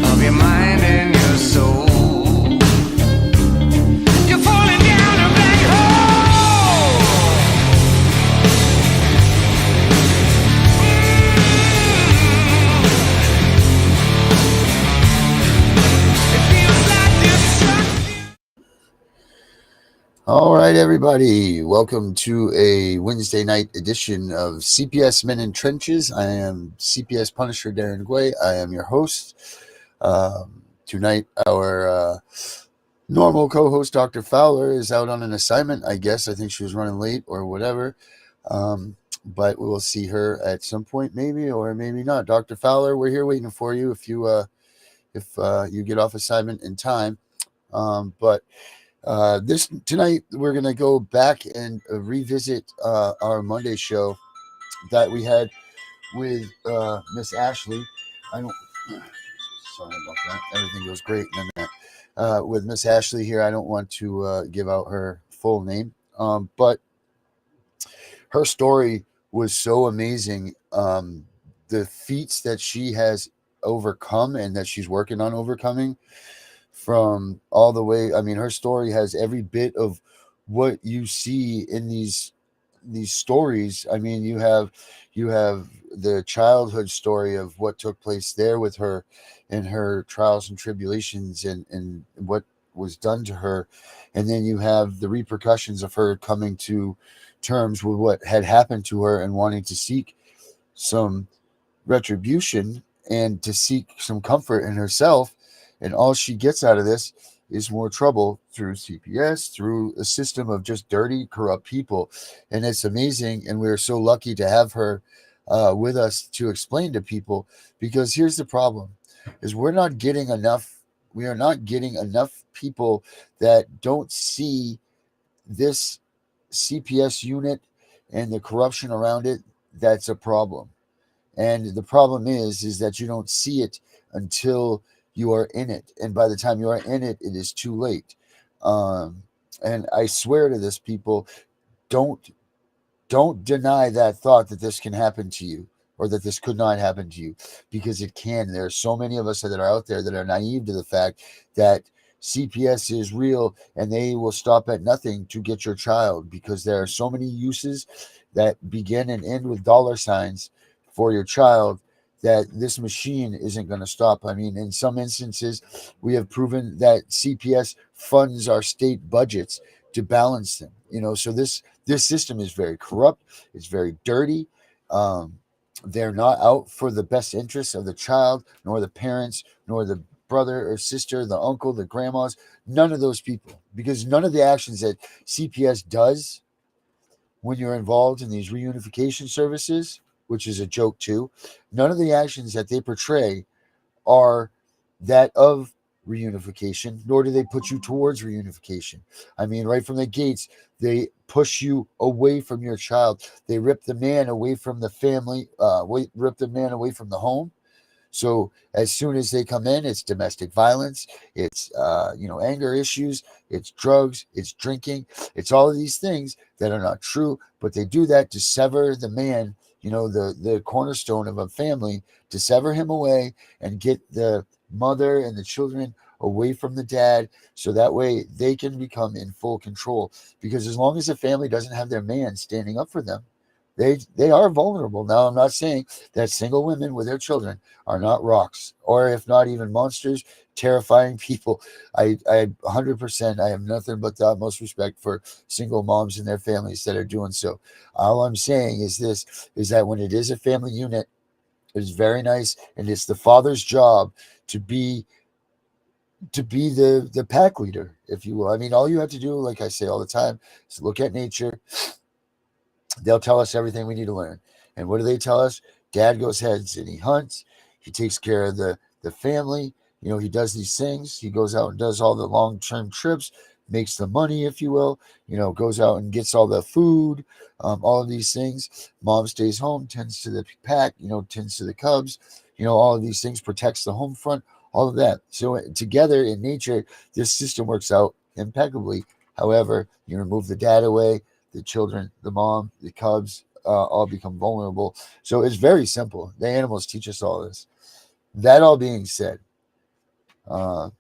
of your mind and your soul. You're falling down a black hole. It feels like you're stuck. All right, everybody. Welcome to a Wednesday night edition of CPS Men in Trenches. I am CPS Punisher Darren Guay. I am your host. Tonight, our normal co-host, Dr. Fowler, is out on an assignment, I guess. I think she was running late or whatever. But we will see her at some point, maybe, or maybe not. Dr. Fowler, we're here waiting for you if you get off assignment in time. But this tonight we're gonna go back and revisit our Monday show that we had with Miss Ashley. I don't. Sorry about that. Everything goes great. And then with Miss Ashley here, I don't want to give out her full name, but her story was so amazing. The feats that she has overcome and that she's working on overcoming. From all the way, I mean, her story has every bit of what you see in these stories. I mean, you have the childhood story of what took place there with her and her trials and tribulations and what was done to her, and then you have the repercussions of her coming to terms with what had happened to her and wanting to seek some retribution and to seek some comfort in herself. And all she gets out of this is more trouble through CPS, through a system of just dirty, corrupt people. And it's amazing. And we're so lucky to have her with us to explain to people, because here's the problem is we are not getting enough people that don't see this CPS unit and the corruption around it. That's a problem. And the problem is that you don't see it until you are in it, and by the time you are in it, it is too late. And I swear to this, people, don't deny that thought that this can happen to you, or that this could not happen to you, because it can. There are so many of us that are out there that are naive to the fact that CPS is real and they will stop at nothing to get your child, because there are so many uses that begin and end with dollar signs for your child, that this machine isn't going to stop. I mean, in some instances, we have proven that CPS funds our state budgets to balance them. So this system is very corrupt. It's very dirty. They're not out for the best interests of the child, nor the parents, nor the brother or sister, the uncle, the grandmas, none of those people, because none of the actions that CPS does when you're involved in these reunification services, which is a joke too, none of the actions that they portray are that of reunification, nor do they put you towards reunification. I mean, right from the gates, they push you away from your child. They rip the man away from the family, rip the man away from the home. So as soon as they come in, it's domestic violence, it's anger issues, it's drugs, it's drinking, it's all of these things that are not true, but they do that to sever the man, the cornerstone of a family, to sever him away and get the mother and the children away from the dad, so that way they can become in full control. Because as long as the family doesn't have their man standing up for them, they are vulnerable. Now, I'm not saying that single women with their children are not rocks, or if not even monsters, terrifying people. I 100%, I have nothing but the utmost respect for single moms and their families that are doing so. All I'm saying is that when it is a family unit, it's very nice, and it's the father's job to be the pack leader, if you will. I mean, all you have to do, like I say all the time, is look at nature. They'll tell us everything we need to learn. And what do they tell us? Dad goes heads and he hunts. He takes care of the family. He does these things. He goes out and does all the long-term trips, makes the money, if you will, goes out and gets all the food, all of these things. Mom stays home, tends to the pack, tends to the cubs, all of these things, protects the home front, all of that. So together in nature, this system works out impeccably. However, you remove the dad away, the children, the mom, the cubs, all become vulnerable. So it's very simple. The animals teach us all this. That all being said, uh,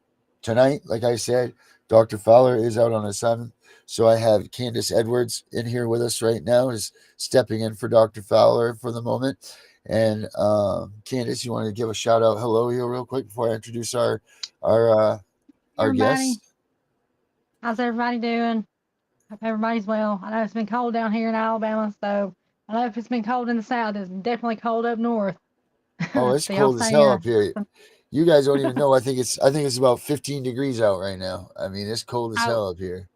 tonight, like I said, Dr. Fowler is out on assignment. So I have Candace Edwards in here with us right now, is stepping in for Dr. Fowler for the moment. And Candace, you want to give a shout out hello here real quick before I introduce our uh, our Everybody, guests? how's everybody doing? Hope everybody's well. I know it's been cold down here in Alabama, so I know if it's been cold in the south, it's definitely cold up north. Oh, it's So y'all cold as stay hell up here. some- You guys don't even know. I think it's about 15 degrees out right now. I mean, it's cold as oh, hell up here.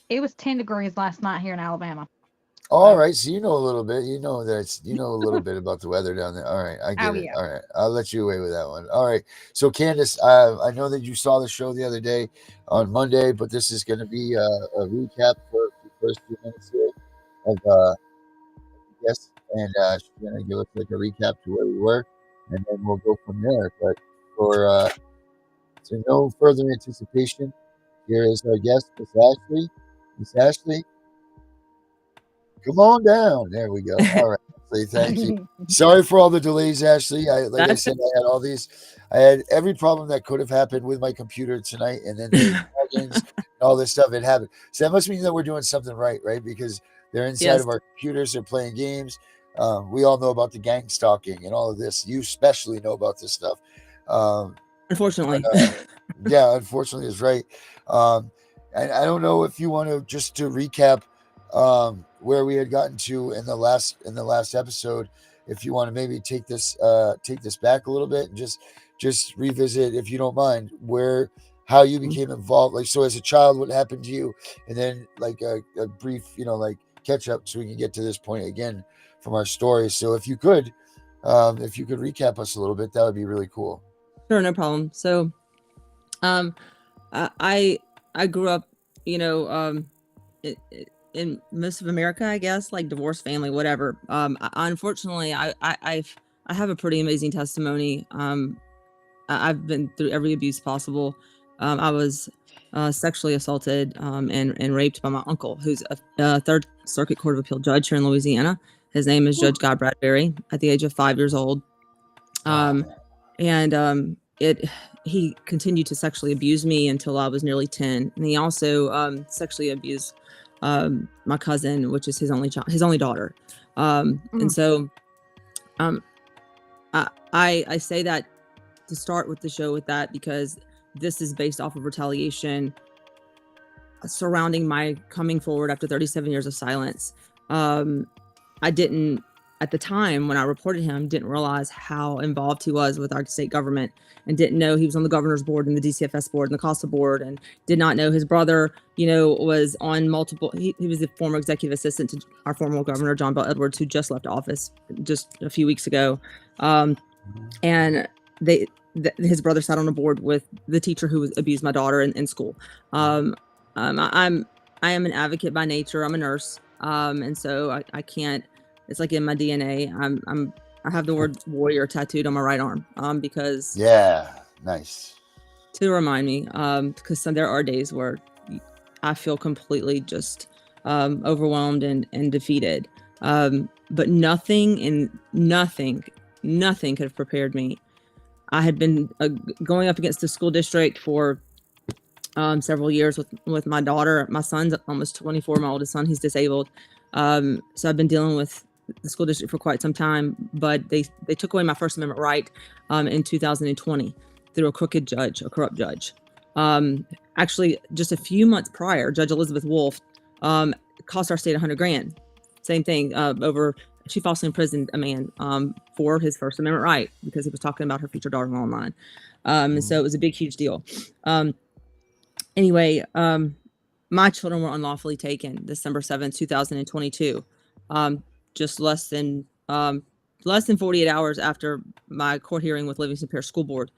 it was 10 degrees last night here in Alabama. All So right, so you know a little bit. You know a little bit about the weather down there. All right, I oh get it. yeah. All right, I'll let you away with that one. All right, so Candace, I know that you saw the show the other day on Monday, but this is going to be a recap for the first few minutes here of yes, and she's going to give us like a recap to where we were, and then we'll go from there. But for so no further anticipation, here is our guest, Miss Ashley. Miss Ashley, come on down. There we go. All right, Ashley, thank you. Sorry for all the delays, Ashley. Like I That's said, I had all these. I had every problem that could have happened with my computer tonight, and then the plugins and all this stuff. It happened. So that must mean that we're doing something right, right? Because they're inside yes. of our computers. They're playing games. We all know about the gang stalking and all of this. You especially know about this stuff. Um, Unfortunately. yeah, unfortunately, is right. Um, and I don't know if you want to just to recap where we had gotten to in the last episode. If you want to maybe take this back a little bit and just revisit, if you don't mind, where how you became involved. Like, so as a child, what happened to you, and then like a brief, like catch up, so we can get to this point again from our story. So if you could recap us a little bit, that would be really cool. Sure, no problem. So, um, I grew up, you know, in most of America, I guess, like divorced family, whatever. Unfortunately, I have a pretty amazing testimony. I've been through every abuse possible. I was sexually assaulted and raped by my uncle, who's a Third Circuit Court of Appeal judge here in Louisiana. His name is Judge Guy Bradbury. At the age of 5 years old. Oh, And it he continued to sexually abuse me until I was nearly 10, and he also sexually abused my cousin, which is his only child, his only daughter. And so um, I say that to start with the show with that, because this is based off of retaliation surrounding my coming forward after 37 years of silence. I didn't, at the time when I reported him, didn't realize how involved he was with our state government, and didn't know he was on the governor's board and the DCFS board and the CASA board, and did not know his brother, was on multiple, he was the former executive assistant to our former governor, John Bell Edwards, who just left office just a few weeks ago. And his brother sat on a board with the teacher who abused my daughter in school. I am an advocate by nature. I'm a nurse. And so I can't, it's like in my DNA. I have the word warrior tattooed on my right arm. Because yeah, nice. to remind me, because there are days where I feel completely just overwhelmed and defeated. But nothing could have prepared me. I had been going up against the school district for several years with my daughter. My son's almost 24. My oldest son, he's disabled. So I've been dealing with the school district for quite some time, but they took away my First Amendment right in 2020 through a corrupt judge. Actually, just a few months prior, Judge Elizabeth Wolf cost our state $100,000. Same thing she falsely imprisoned a man for his First Amendment right because he was talking about her future daughter online. And so it was a big, huge deal. Anyway, my children were unlawfully taken December 7th, 2022. Just less than 48 hours after my court hearing with Livingston Parish School Board,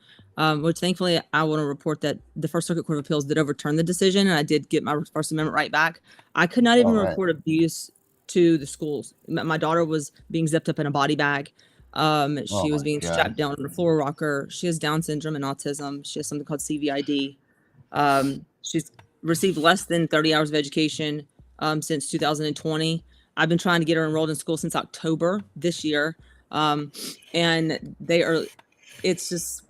which thankfully I want to report that the First Circuit Court of Appeals did overturn the decision, and I did get my First Amendment right back. I could not even report abuse to the schools. My daughter was being zipped up in a body bag. She was being strapped down on a floor rocker. She has Down syndrome and autism. She has something called CVID. She's received less than 30 hours of education since 2020. I've been trying to get her enrolled in school since October this year. And it's just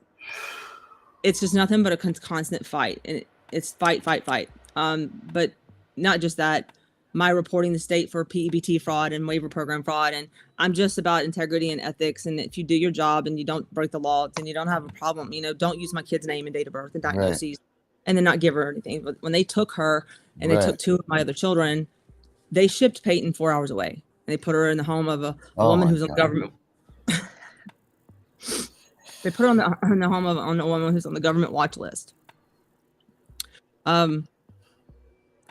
nothing but a constant fight. And it's fight. But not just that, my reporting the state for PEBT fraud and waiver program fraud. And I'm just about integrity and ethics. And if you do your job and you don't break the law, then you don't have a problem. Don't use my kid's name and date of birth and diagnoses and then not give her anything. But when they took her and they took 2 of my other children, they shipped Peyton 4 hours away. And they put her in the home of a woman who's on the government. They put her on the home of a woman who's on the government watch list.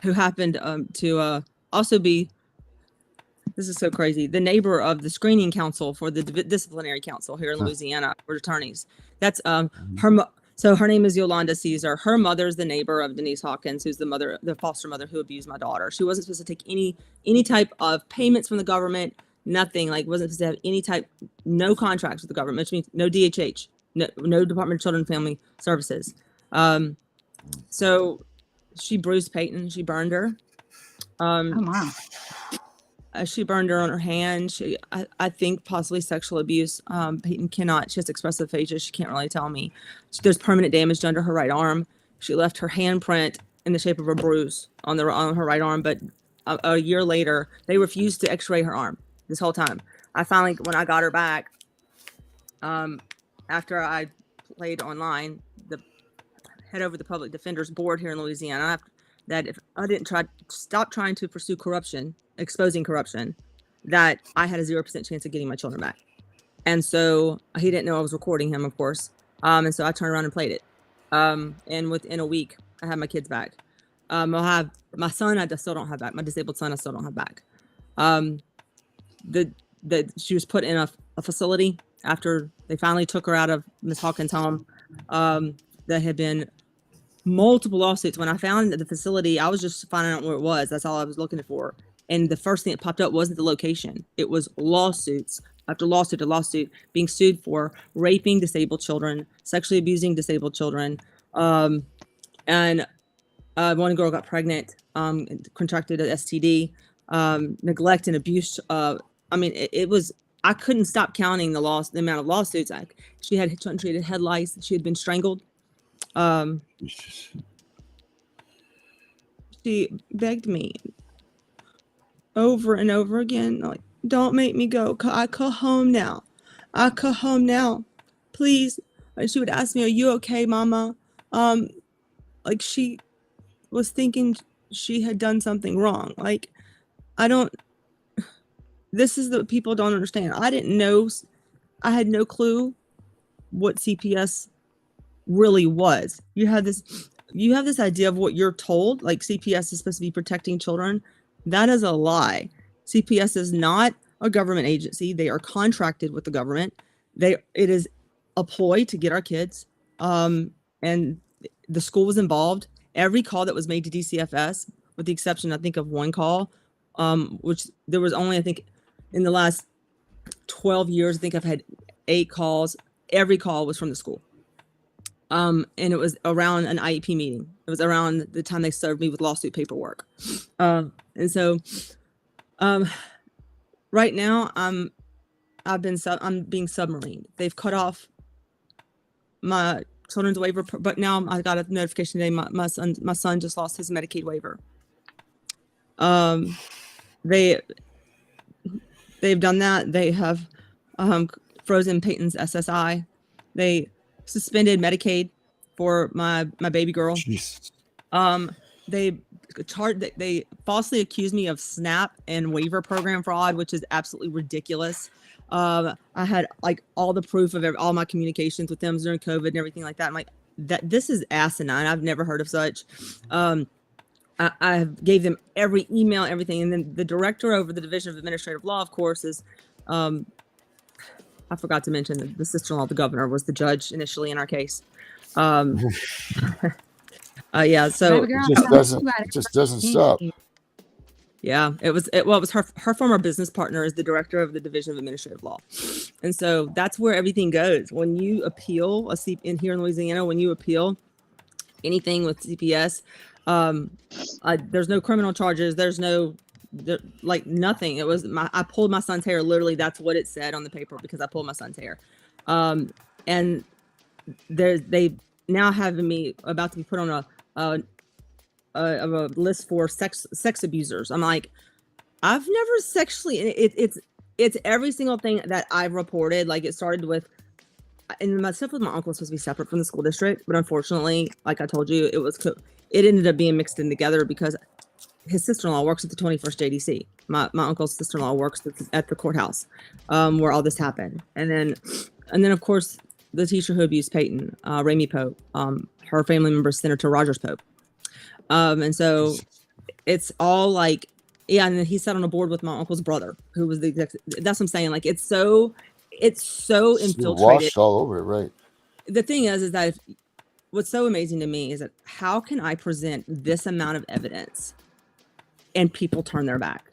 Who happened to also be, this is so crazy, the neighbor of the screening council for the disciplinary council here in Louisiana for attorneys. That's so her name is Yolanda Caesar. Her mother's the neighbor of Denise Hawkins, who's the foster mother who abused my daughter. She wasn't supposed to take any type of payments from the government, nothing, like wasn't supposed to have any type, no contracts with the government, which means no DHH, no Department of Children and Family Services. So she bruised Peyton. She burned her. Oh wow. She burned her on her hand. I think possibly sexual abuse. Peyton she has expressive aphasia. She can't really tell me. There's permanent damage done to her right arm. She left her handprint in the shape of a bruise on her right arm. But a year later, they refused to x-ray her arm this whole time. I finally, when I got her back, after I played online, the head over the public defender's board here in Louisiana, that if I didn't stop trying to pursue corruption, exposing corruption, that I had a 0% chance of getting my children back. And so he didn't know I was recording him, of course. And so I turned around and played it. And within a week, I had my kids back. I'll have my son, I still don't have back. My disabled son, I still don't have back. She was put in a facility after they finally took her out of Miss Hawkins' home. There had been multiple lawsuits. When I found the facility, I was just finding out where it was. That's all I was looking for. And the first thing that popped up wasn't the location. It was lawsuits after lawsuit to lawsuit, being sued for raping disabled children, sexually abusing disabled children. And one girl got pregnant, contracted an STD, neglect and abuse. I mean, it was, I couldn't stop counting the amount of lawsuits. She had untreated head lice. She had been strangled. She begged me over and over again, like, don't make me go. I come home now. Please. And she would ask me, are you okay, mama? Like she was thinking she had done something wrong. Like, this is the people don't understand. I didn't know, I had no clue what CPS really was. You have this idea of what you're told, like CPS is supposed to be protecting children. That is a lie. CPS is not a government agency. They are contracted with the government. It is a ploy to get our kids. And the school was involved. Every call that was made to DCFS, with the exception, I think, of one call, which there was only, I think, in the last 12 years, I think I've had 8 calls. Every call was from the school. And it was around an IEP meeting. It was around the time they served me with lawsuit paperwork. And so, right now I'm being submarined. They've cut off my children's waiver, but now I got a notification today. My son just lost his Medicaid waiver. They've done that. They have frozen Peyton's SSI. They suspended Medicaid for my baby girl. Jesus. They falsely accused me of SNAP and waiver program fraud, which is absolutely ridiculous. I had like all the proof of all my communications with them during COVID and everything like that. I'm like, this is asinine. I've never heard of such. I gave them every email, everything. And then the director over the Division of Administrative Law, of course, is, I forgot to mention the sister-in-law of the governor was the judge initially in our case. Yeah, so it just doesn't stop. Yeah, it was her former business partner is the director of the Division of Administrative Law. And so that's where everything goes. When you appeal here in Louisiana, when you appeal anything with CPS, there's no criminal charges. There's no like nothing. It was I pulled my son's hair. Literally, that's what it said on the paper because I pulled my son's hair. And they now having me about to be put on a list for sex abusers. I'm like, I've never sexually. It's every single thing that I've reported. Like it started with, and my stuff with my uncle was supposed to be separate from the school district, but unfortunately, like I told you, it ended up being mixed in together because his sister-in-law works at the 21st JDC. My uncle's sister-in-law works at the courthouse, where all this happened, and then of course the teacher who abused Peyton, Ramey Pope, her family member Senator Rogers Pope, and so it's all like, yeah, and then he sat on a board with my uncle's brother, who was the executive. That's what I'm saying. Like it's so infiltrated, washed all over it, right? The thing is that what's so amazing to me is that how can I present this amount of evidence and people turn their back?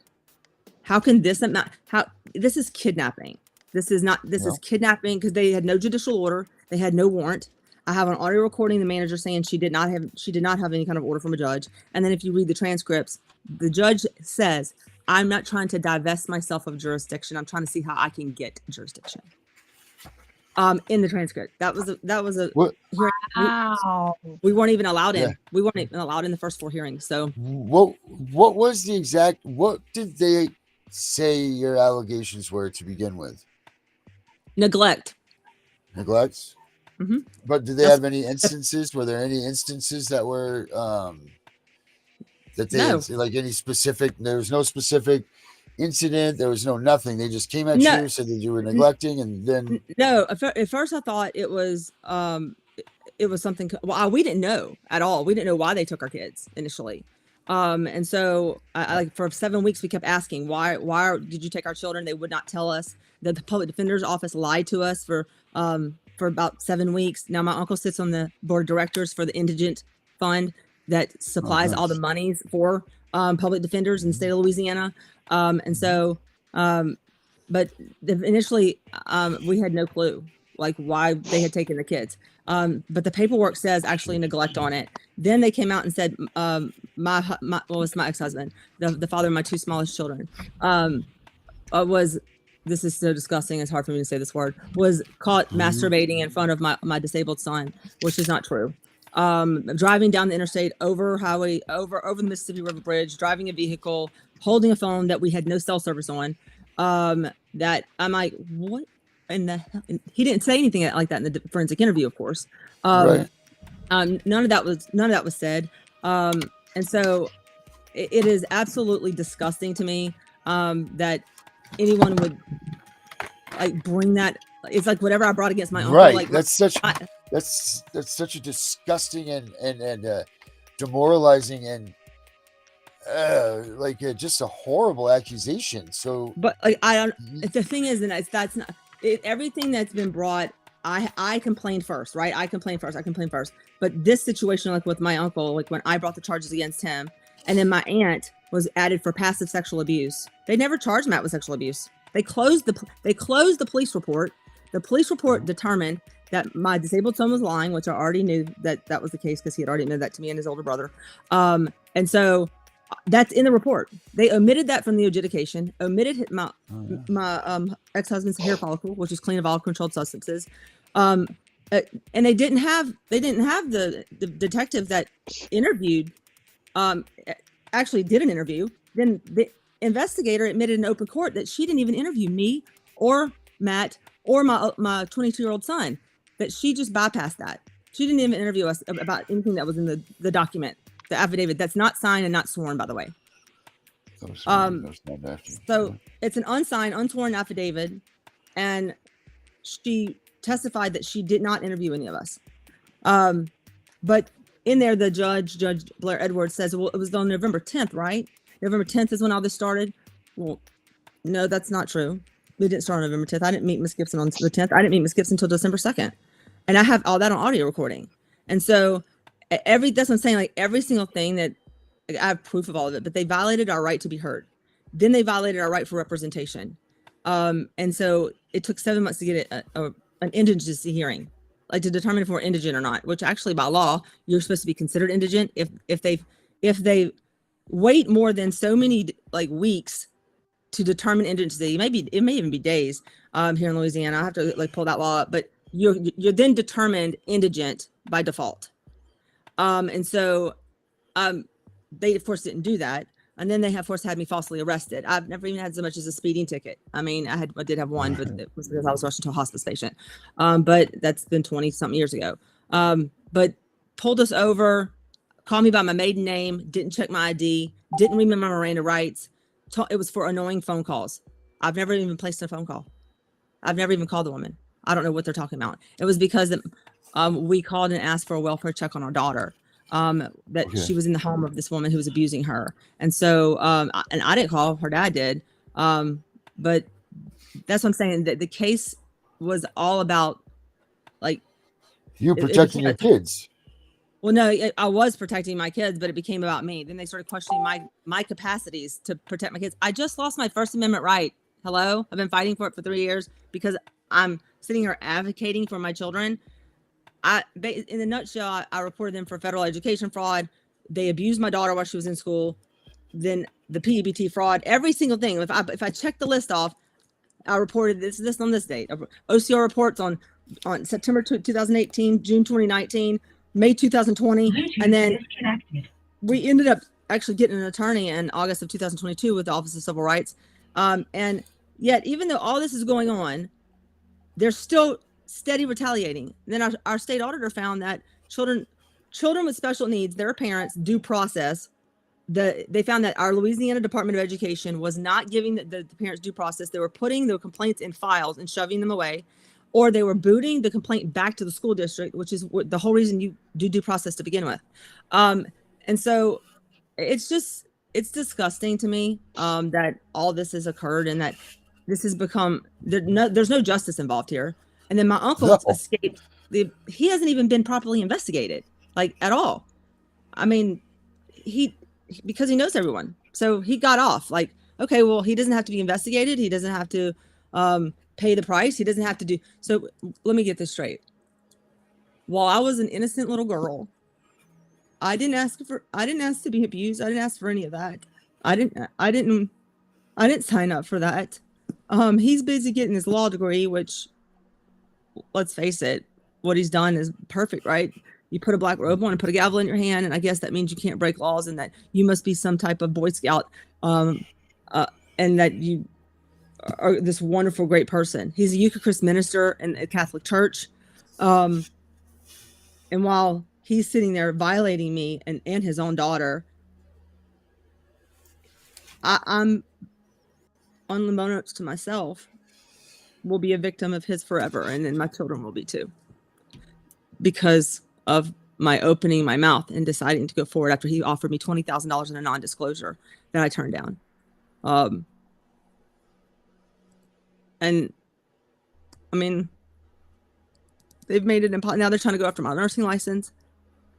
How can this amount? This is kidnapping. This is kidnapping because they had no judicial order. They had no warrant. I have an audio recording, the manager saying she did not have any kind of order from a judge. And then if you read the transcripts, the judge says, I'm not trying to divest myself of jurisdiction. I'm trying to see how I can get jurisdiction. In the transcript, that was a What? hearing. Wow. We weren't even allowed in. Yeah. We weren't even allowed in the first 4 hearings. So What was the exact? What did they say your allegations were to begin with? neglect. Neglects. Mhm. But did they have any instances? Were there any instances that were that they No. like any specific? There was no specific incident. There was no nothing. They just came at No. you, said that you were neglecting, and then No, at first I thought it was something. Well, we didn't know at all. We didn't know why they took our kids initially. And so I like for 7 weeks we kept asking why did you take our children? They would not tell us. The public defender's office lied to us for about 7 weeks. Now my uncle sits on the board of directors for the indigent fund that supplies all the monies for public defenders in the state of Louisiana. And so but initially we had no clue like why they had taken the kids. But the paperwork says actually neglect on it. Then they came out and said my ex-husband, the father of my 2 smallest children, was, this is so disgusting, it's hard for me to say this word, was caught masturbating in front of my disabled son, which is not true. Driving down the interstate over the Mississippi River Bridge, driving a vehicle, holding a phone that we had no cell service on. That I'm like, what in the hell? And he didn't say anything like that in the forensic interview, of course. right. None of that was said. And so it is absolutely disgusting to me that anyone would like bring that. It's like whatever I brought against my uncle. Right. Like That's such a disgusting and demoralizing and just a horrible accusation. So, but like the thing is, and that's not everything that's been brought. I complained first, right? I complained first. But this situation, like with my uncle, like when I brought the charges against him, and then my aunt was added for passive sexual abuse. They never charged Matt with sexual abuse. They closed the police report. The police report determined that my disabled son was lying, which I already knew that was the case because he had already admitted that to me and his older brother. And so that's in the report. They omitted that from the adjudication, omitted my ex-husband's hair follicle, which is clean of all controlled substances. And they didn't have the detective that interviewed, actually did an interview. Then the investigator admitted in open court that she didn't even interview me or Matt or my 22-year-old son, that she just bypassed that. She didn't even interview us about anything that was in the document, the affidavit that's not signed and not sworn, by the way. So it's an unsigned, unsworn affidavit, and she testified that she did not interview any of us. But in there, the Judge Blair Edwards says, well, it was on November 10th, right? November 10th is when all this started. Well, no, that's not true. We didn't start on November 10th. I didn't meet Miss Gibson on the 10th. I didn't meet Miss Gibson until December 2nd. And I have all that on audio recording. And so that's what I'm saying, like every single thing that, like, I have proof of all of it, but they violated our right to be heard. Then they violated our right for representation. And so it took 7 months to get an indigency hearing, like to determine if we're indigent or not, which actually by law, you're supposed to be considered indigent if they wait more than so many like weeks to determine indigency. It may even be days here in Louisiana. I have to like pull that law up, but you're then determined indigent by default. And so they of course didn't do that. And then they of course had me falsely arrested. I've never even had so much as a speeding ticket. I mean, I did have one, but it was because I was rushed to a hospice patient. But that's been 20 something years ago. But pulled us over, called me by my maiden name, didn't check my ID, didn't read my Miranda rights. It was for annoying phone calls. I've never even placed a phone call. I've never even called the woman. I don't know what they're talking about. It was because we called and asked for a welfare check on our daughter. That she was in the home of this woman who was abusing her. And so, and I didn't call, her dad did. But that's what I'm saying, that the case was all about like you protecting your kids. Well, no, I was protecting my kids, but it became about me. Then they started questioning my capacities to protect my kids. I just lost my First Amendment right. Hello? I've been fighting for it for 3 years because I'm sitting here advocating for my children. In a nutshell, I reported them for federal education fraud. They abused my daughter while she was in school. Then the PEBT fraud, every single thing. If I check the list off, I reported this on this date. OCR reports on September 2018, June 2019, May 2020, and then we ended up actually getting an attorney in August of 2022 with the Office of Civil Rights. And yet, even though all this is going on, they're still steady retaliating. And then our state auditor found that children with special needs, their parents' due process, they found that our Louisiana Department of Education was not giving the parents due process. They were putting the complaints in files and shoving them away, or they were booting the complaint back to the school district, which is the whole reason you do due process to begin with. And so it's disgusting to me that all this has occurred and that this has become, there's no justice involved here. And then my uncle escaped. He hasn't even been properly investigated, like at all. I mean, because he knows everyone. So he got off like, okay, well, he doesn't have to be investigated. He doesn't have to pay the price. He doesn't have to do. So let me get this straight. While I was an innocent little girl, I didn't ask to be abused. I didn't ask for any of that. I didn't sign up for that. He's busy getting his law degree, which, let's face it, what he's done is perfect, right? You put a black robe on and put a gavel in your hand, and I guess that means you can't break laws and that you must be some type of Boy Scout, and that you are this wonderful, great person. He's a Eucharist minister in a Catholic church. And while he's sitting there violating me and his own daughter, I'm unbeknownst to myself, will be a victim of his forever, and then my children will be too, because of my opening my mouth and deciding to go forward after he offered me $20,000 in a non-disclosure that I turned down. And I mean, they've made it impossible. Now they're trying to go after my nursing license.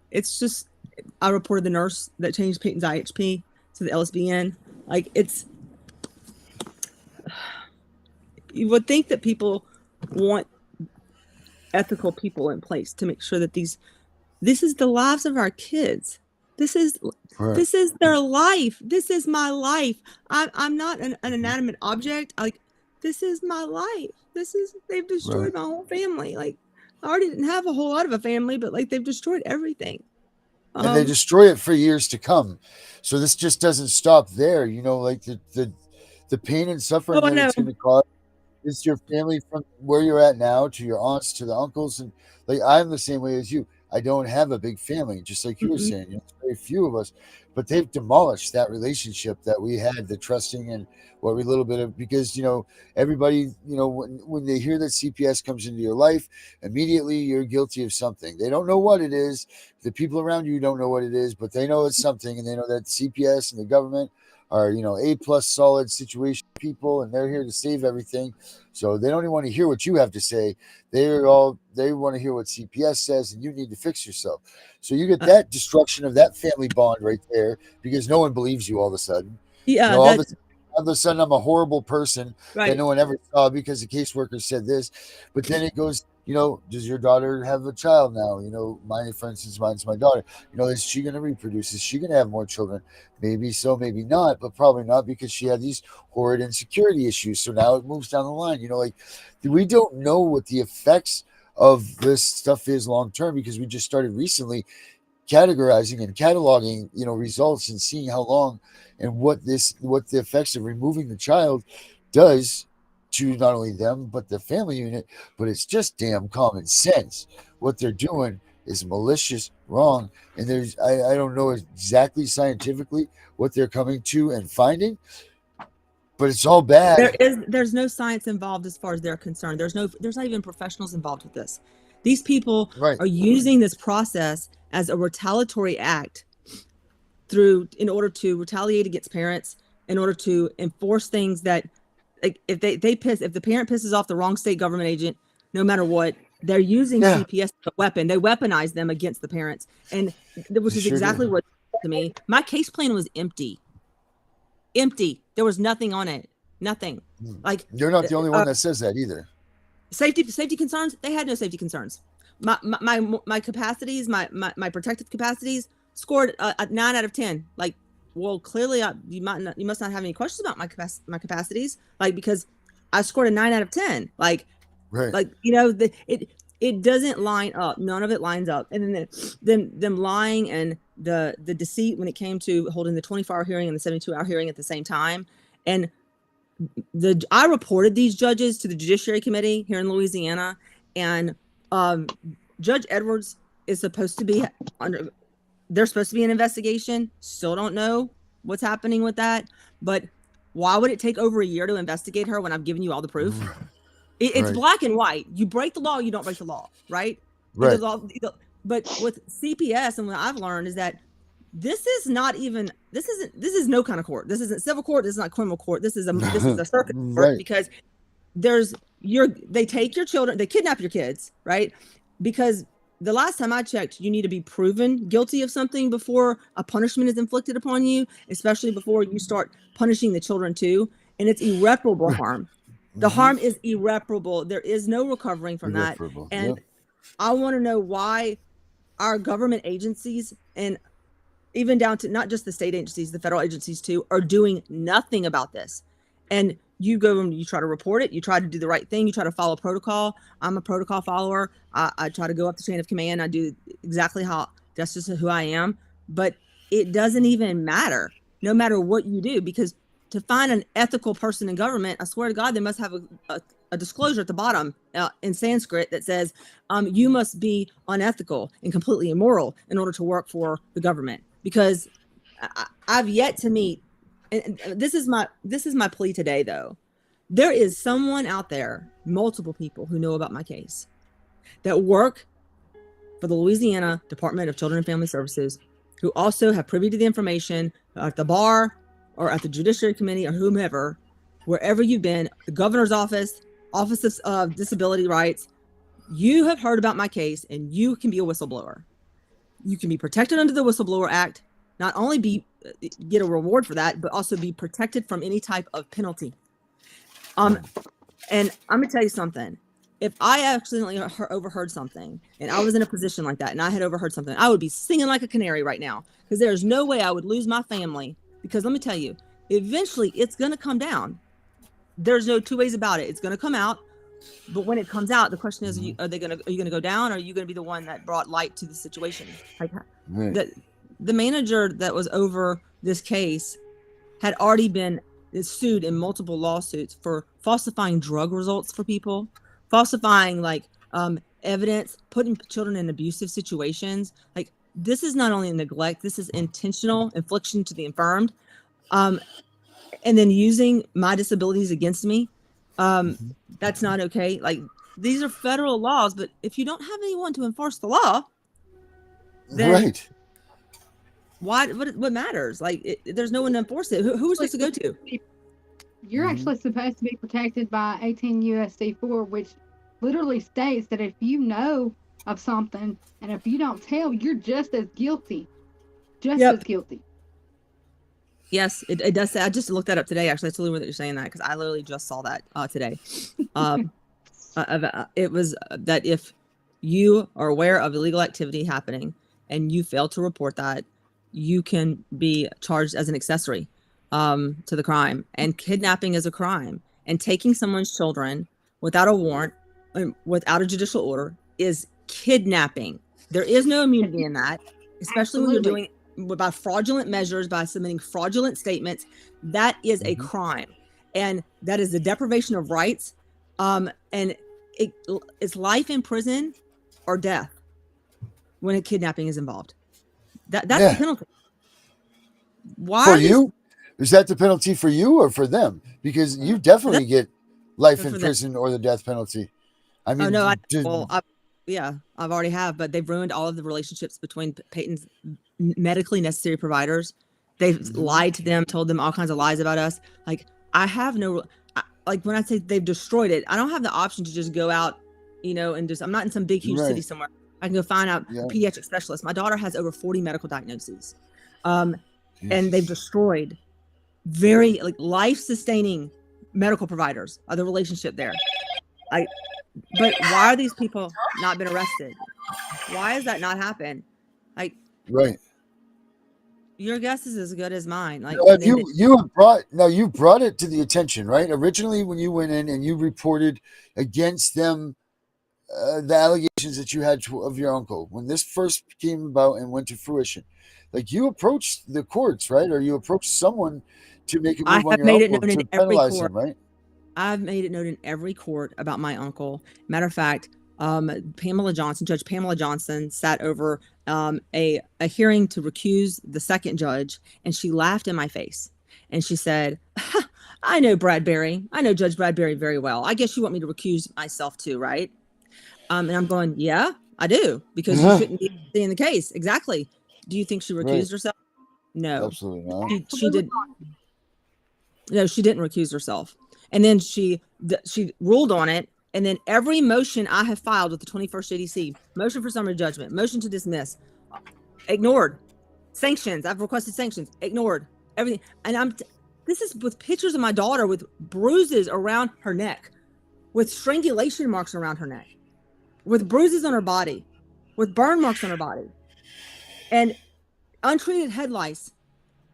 It's just, I reported the nurse that changed Peyton's IHP to the LSBN. Like, you would think that people want ethical people in place to make sure that this is the lives of our kids. This is their life. This is my life. I'm not an inanimate object. Like, this is my life. They've destroyed my whole family. Like, I already didn't have a whole lot of a family, but like, they've destroyed everything. And they destroy it for years to come. So this just doesn't stop there. You know, like the pain and suffering that it's going to cause. It's your family from where you're at now to your aunts to the uncles, and like I'm the same way as you. I don't have a big family, just like you were saying. You know, very few of us, but they've demolished that relationship that we had, the trusting and what we little bit of, because you know everybody, you know, when they hear that CPS comes into your life, immediately you're guilty of something. They don't know what it is. The people around you don't know what it is, but they know it's something, and they know that CPS and the government are, you know, A+ solid situation people, and they're here to save everything. So they don't even want to hear what you have to say. They want to hear what CPS says, and you need to fix yourself. So you get that destruction of that family bond right there, because no one believes you all of a sudden. Yeah, you know, of a sudden I'm a horrible person that Right. no one ever saw because the caseworker said this. But then it goes, does your daughter have a child now? Mine, for instance, mine's my daughter. Is she going to reproduce? Is she going to have more children? Maybe so, maybe not, but probably not because she had these horrid insecurity issues. So now it moves down the line. We don't know what the effects of this stuff is long term because we just started recently categorizing and cataloging, results and seeing how long and what the effects of removing the child does to not only them but the family unit. But it's just damn common sense. What they're doing is malicious, wrong, and I don't know exactly scientifically what they're coming to and finding, but it's all bad. There's no science involved as far as they're concerned. There's not even professionals involved with this. These people Right. are using this process as a retaliatory act in order to retaliate against parents, in order to enforce things that, like, if the parent pisses off the wrong state government agent, no matter what, they're using CPS as a weapon. They weaponize them against the parents, and which is exactly what to me. My case plan was empty. There was nothing on it. Nothing. Like, you're not the only one that says that either. Safety concerns. They had no safety concerns. My capacities, my protective capacities scored a 9 out of 10. Like, well, clearly you must not have any questions about my capacities. Like, because I scored a 9 out of 10. Like, right. Like, it doesn't line up. None of it lines up. And then them lying and the deceit when it came to holding the 24-hour hearing and the 72-hour hearing at the same time. And I reported these judges to the Judiciary Committee here in Louisiana, and Judge Edwards is supposed to be there's supposed to be an investigation. Still don't know what's happening with that. But why would it take over a year to investigate her when I've given you all the proof? It's black and white. You break the law, you don't break the law, right? Right. But with CPS, and what I've learned is that this is no kind of court. This isn't civil court. This is not criminal court. This is a circuit court, because they take your children, they kidnap your kids, right? Because the last time I checked, you need to be proven guilty of something before a punishment is inflicted upon you, especially before you start punishing the children too. And it's irreparable harm. The harm is irreparable. There is no recovering from that. And I want to know why our government agencies, and even down to not just the state agencies, the federal agencies too, are doing nothing about this. And you go and you try to report it. You try to do the right thing. You try to follow protocol. I'm a protocol follower. I try to go up the chain of command. I do exactly that's just who I am. But it doesn't even matter, no matter what you do, because to find an ethical person in government, I swear to God, they must have a disclosure at the bottom in Sanskrit that says you must be unethical and completely immoral in order to work for the government. Because I've yet to meet, and this is my plea today, though. There is someone out there, multiple people who know about my case, that work for the Louisiana Department of Children and Family Services, who also have privy to the information at the bar or at the Judiciary Committee or whomever, wherever you've been, the governor's office, Office of Disability Rights. You have heard about my case, and you can be a whistleblower. You can be protected under the Whistleblower Act, not only get a reward for that, but also be protected from any type of penalty. And I'm gonna tell you something. If I accidentally overheard something, and I was in a position like that, and I had overheard something, I would be singing like a canary right now, because there's no way I would lose my family. Because let me tell you, eventually it's gonna come down. There's no two ways about it. It's gonna come out. But when it comes out, the question is, are you gonna go down, or are you gonna be the one that brought light to the situation? Like, the manager that was over this case had already been sued in multiple lawsuits for falsifying drug results for people, falsifying evidence, putting children in abusive situations. Like, this is not only neglect, this is intentional infliction to the infirmed, and then using my disabilities against me. That's not okay. Like, these are federal laws, but if you don't have anyone to enforce the law, then what matters? Like, there's no one to enforce it. Who is supposed to go to? You're actually supposed to be protected by 18 U.S.C. 4, which literally states that if you know of something and if you don't tell, you're just as guilty. As guilty. Yes, it does say. I just looked that up today. Actually, that's literally what you're saying that because I literally just saw that today. It was that if you are aware of illegal activity happening and you fail to report that, you can be charged as an accessory to the crime. And kidnapping is a crime. And taking someone's children without a warrant, without a judicial order, is kidnapping. There is no immunity in that, especially when you're doing by fraudulent measures, by submitting fraudulent statements. That is a crime, and that is the deprivation of rights. And it's life in prison or death when a kidnapping is involved. That's the penalty. Why for you? Is that the penalty for you or for them? Because you definitely get life in prison or the death penalty. I mean, I've already have, but they've ruined all of the relationships between Peyton's medically necessary providers. They've lied to them, told them all kinds of lies about us. Like, I have no, like when I say they've destroyed it, I don't have the option to just go out, and I'm not in some big, huge city somewhere. I can go find out a pediatric specialist. My daughter has over 40 medical diagnoses. And they've destroyed very life-sustaining medical providers of the relationship there. But why are these people not been arrested? Why has that not happened? Right. Your guess is as good as mine. You brought it to the attention, right? Originally, when you went in and you reported against them the allegations that you had of your uncle, when this first came about and went to fruition, you approached the courts, right? Or you approached someone to make a move on your uncle to penalize him, right? I've made it known in every court about my uncle. Matter of fact, Judge Pamela Johnson sat over a hearing to recuse the second judge, and she laughed in my face. And she said, I know Judge Bradbury very well. I guess you want me to recuse myself too, right? And I'm going, yeah, I do, because you shouldn't be seeing the case. Exactly. Do you think she recused herself? No. Absolutely not. She did. No, she didn't recuse herself. And then she ruled on it. And then every motion I have filed with the 21st ADC, motion for summary judgment, motion to dismiss, ignored. Sanctions, I've requested sanctions, ignored. Everything. And this is with pictures of my daughter with bruises around her neck, with strangulation marks around her neck, with bruises on her body, with burn marks on her body, and untreated head lice,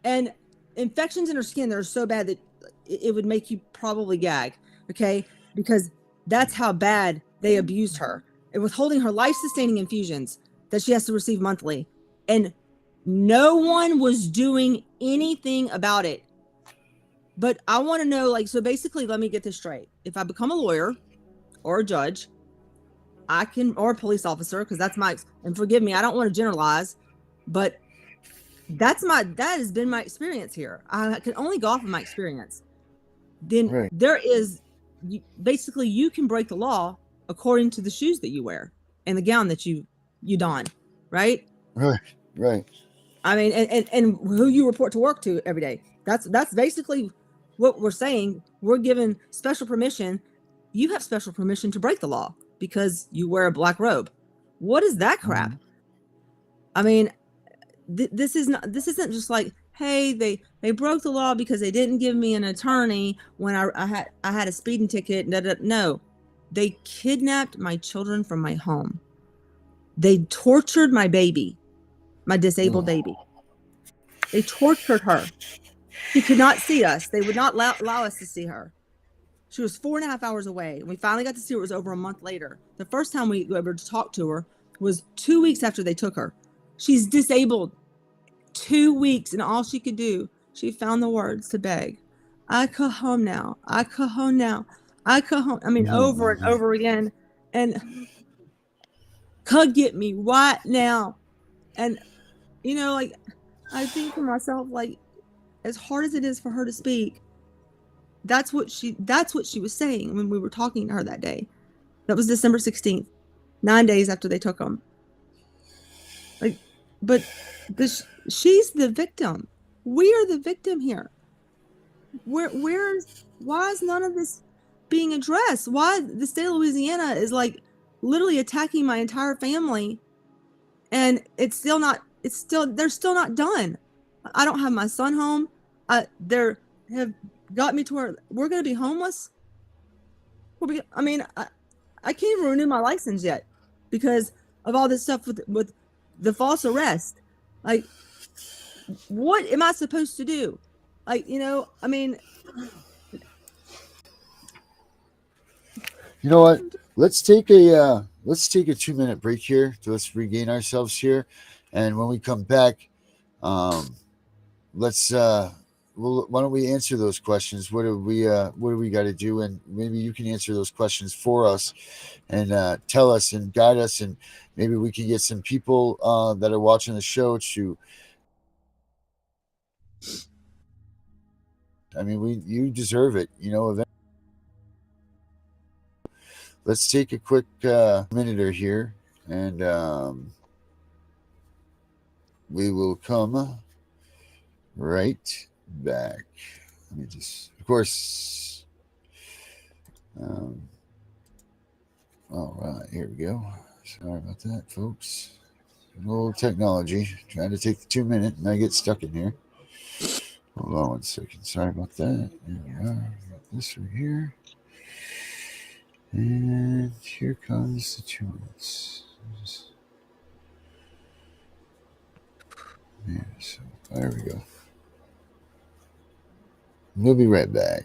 and infections in her skin that are so bad that it would make you probably gag, okay? Because that's how bad they abused her. And withholding her life-sustaining infusions that she has to receive monthly. And no one was doing anything about it. But I want to know, so basically, let me get this straight. If I become a lawyer or a judge, or a police officer, because that's and forgive me, I don't want to generalize, but that has been my experience here. I can only go off of my experience. Then there is, basically, you can break the law according to the shoes that you wear and the gown that you don, right? Right. I mean, and who you report to work to every day. That's basically what we're saying. We're given special permission. You have special permission to break the law because you wear a black robe. What is that crap? I mean, this isn't just like, hey, they broke the law because they didn't give me an attorney when I had a speeding ticket. No, they kidnapped my children from my home. They tortured my baby, my disabled baby. They tortured her. She could not see us. They would not allow us to see her. She was 4.5 hours away. We finally got to see her. It was over a month later. The first time we ever talked to her was 2 weeks after they took her. She's disabled. 2 weeks, and all she could do, she found the words to beg. I come home now. I come home now. I come home. I mean, over and over again. And come get me right now. And, I think to myself, as hard as it is for her to speak, that's what she was saying when we were talking to her that day. That was December 16th, 9 days after they took them. But she's the victim. We are the victim here. Why is none of this being addressed? Why the state of Louisiana is literally attacking my entire family, and they're still not done. I don't have my son home. There have got me to where we're going to be homeless. I mean, I can't even renew my license yet because of all this stuff with the false arrest. Like, what am I supposed to do? Like, I mean, You know what? Let's take a 2-minute break here to let's regain ourselves here, and when we come back, let's why don't we answer those questions? What do we got to do? And maybe you can answer those questions for us and tell us and guide us, and maybe we can get some people that are watching the show to. I mean, you deserve it, Let's take a quick minute here, and we will come right back. Let me just, of course. All right, here we go. Sorry about that, folks. A little technology. Trying to take the 2 minute, and I get stuck in here. Hold on 1 second. Sorry about that. Here we are. Got this right here. And here comes the 2 minutes. Yeah, so there we go. We'll be right back.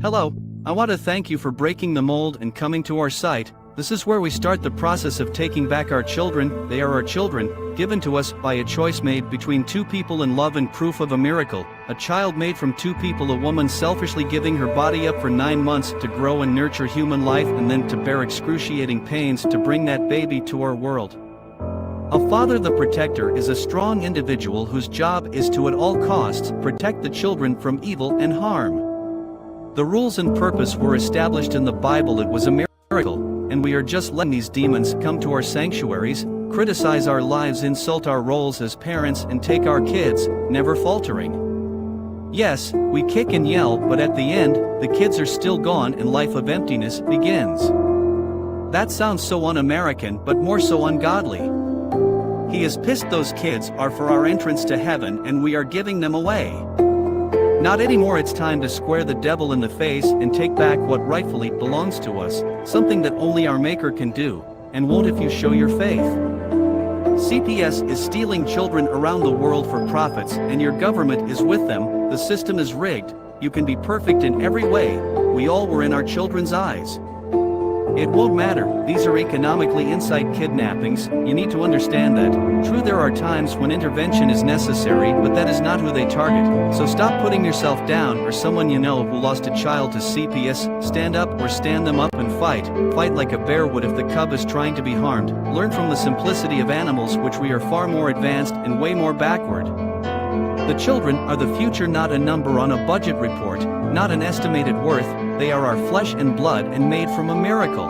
Hello, I want to thank you for breaking the mold and coming to our site. This is where we start the process of taking back our children. They are our children, given to us by a choice made between two people in love and proof of a miracle. A child made from two people, a woman selfishly giving her body up for 9 months to grow and nurture human life and then to bear excruciating pains to bring that baby to our world. A father, the protector, is a strong individual whose job is to at all costs protect the children from evil and harm. The rules and purpose were established in the Bible. It was a miracle. And we are just letting these demons come to our sanctuaries, criticize our lives, insult our roles as parents, and take our kids, never faltering. Yes, we kick and yell, but at the end, the kids are still gone and life of emptiness begins. That sounds so un-American, but more so ungodly. He is pissed those kids are for our entrance to heaven and we are giving them away. Not anymore. It's time to square the devil in the face and take back what rightfully belongs to us, something that only our Maker can do, and won't if you show your faith. CPS is stealing children around the world for profits, and your government is with them. The system is rigged. You can be perfect in every way. We all were in our children's eyes. It won't matter. These are economically inside kidnappings. You need to understand that. True, there are times when intervention is necessary, but that is not who they target. So stop putting yourself down or someone you know who lost a child to CPS. Stand up or stand them up and fight. Fight like a bear would if the cub is trying to be harmed. Learn from the simplicity of animals, which we are far more advanced and way more backward. The children are the future, not a number on a budget report, not an estimated worth. They are our flesh and blood and made from a miracle.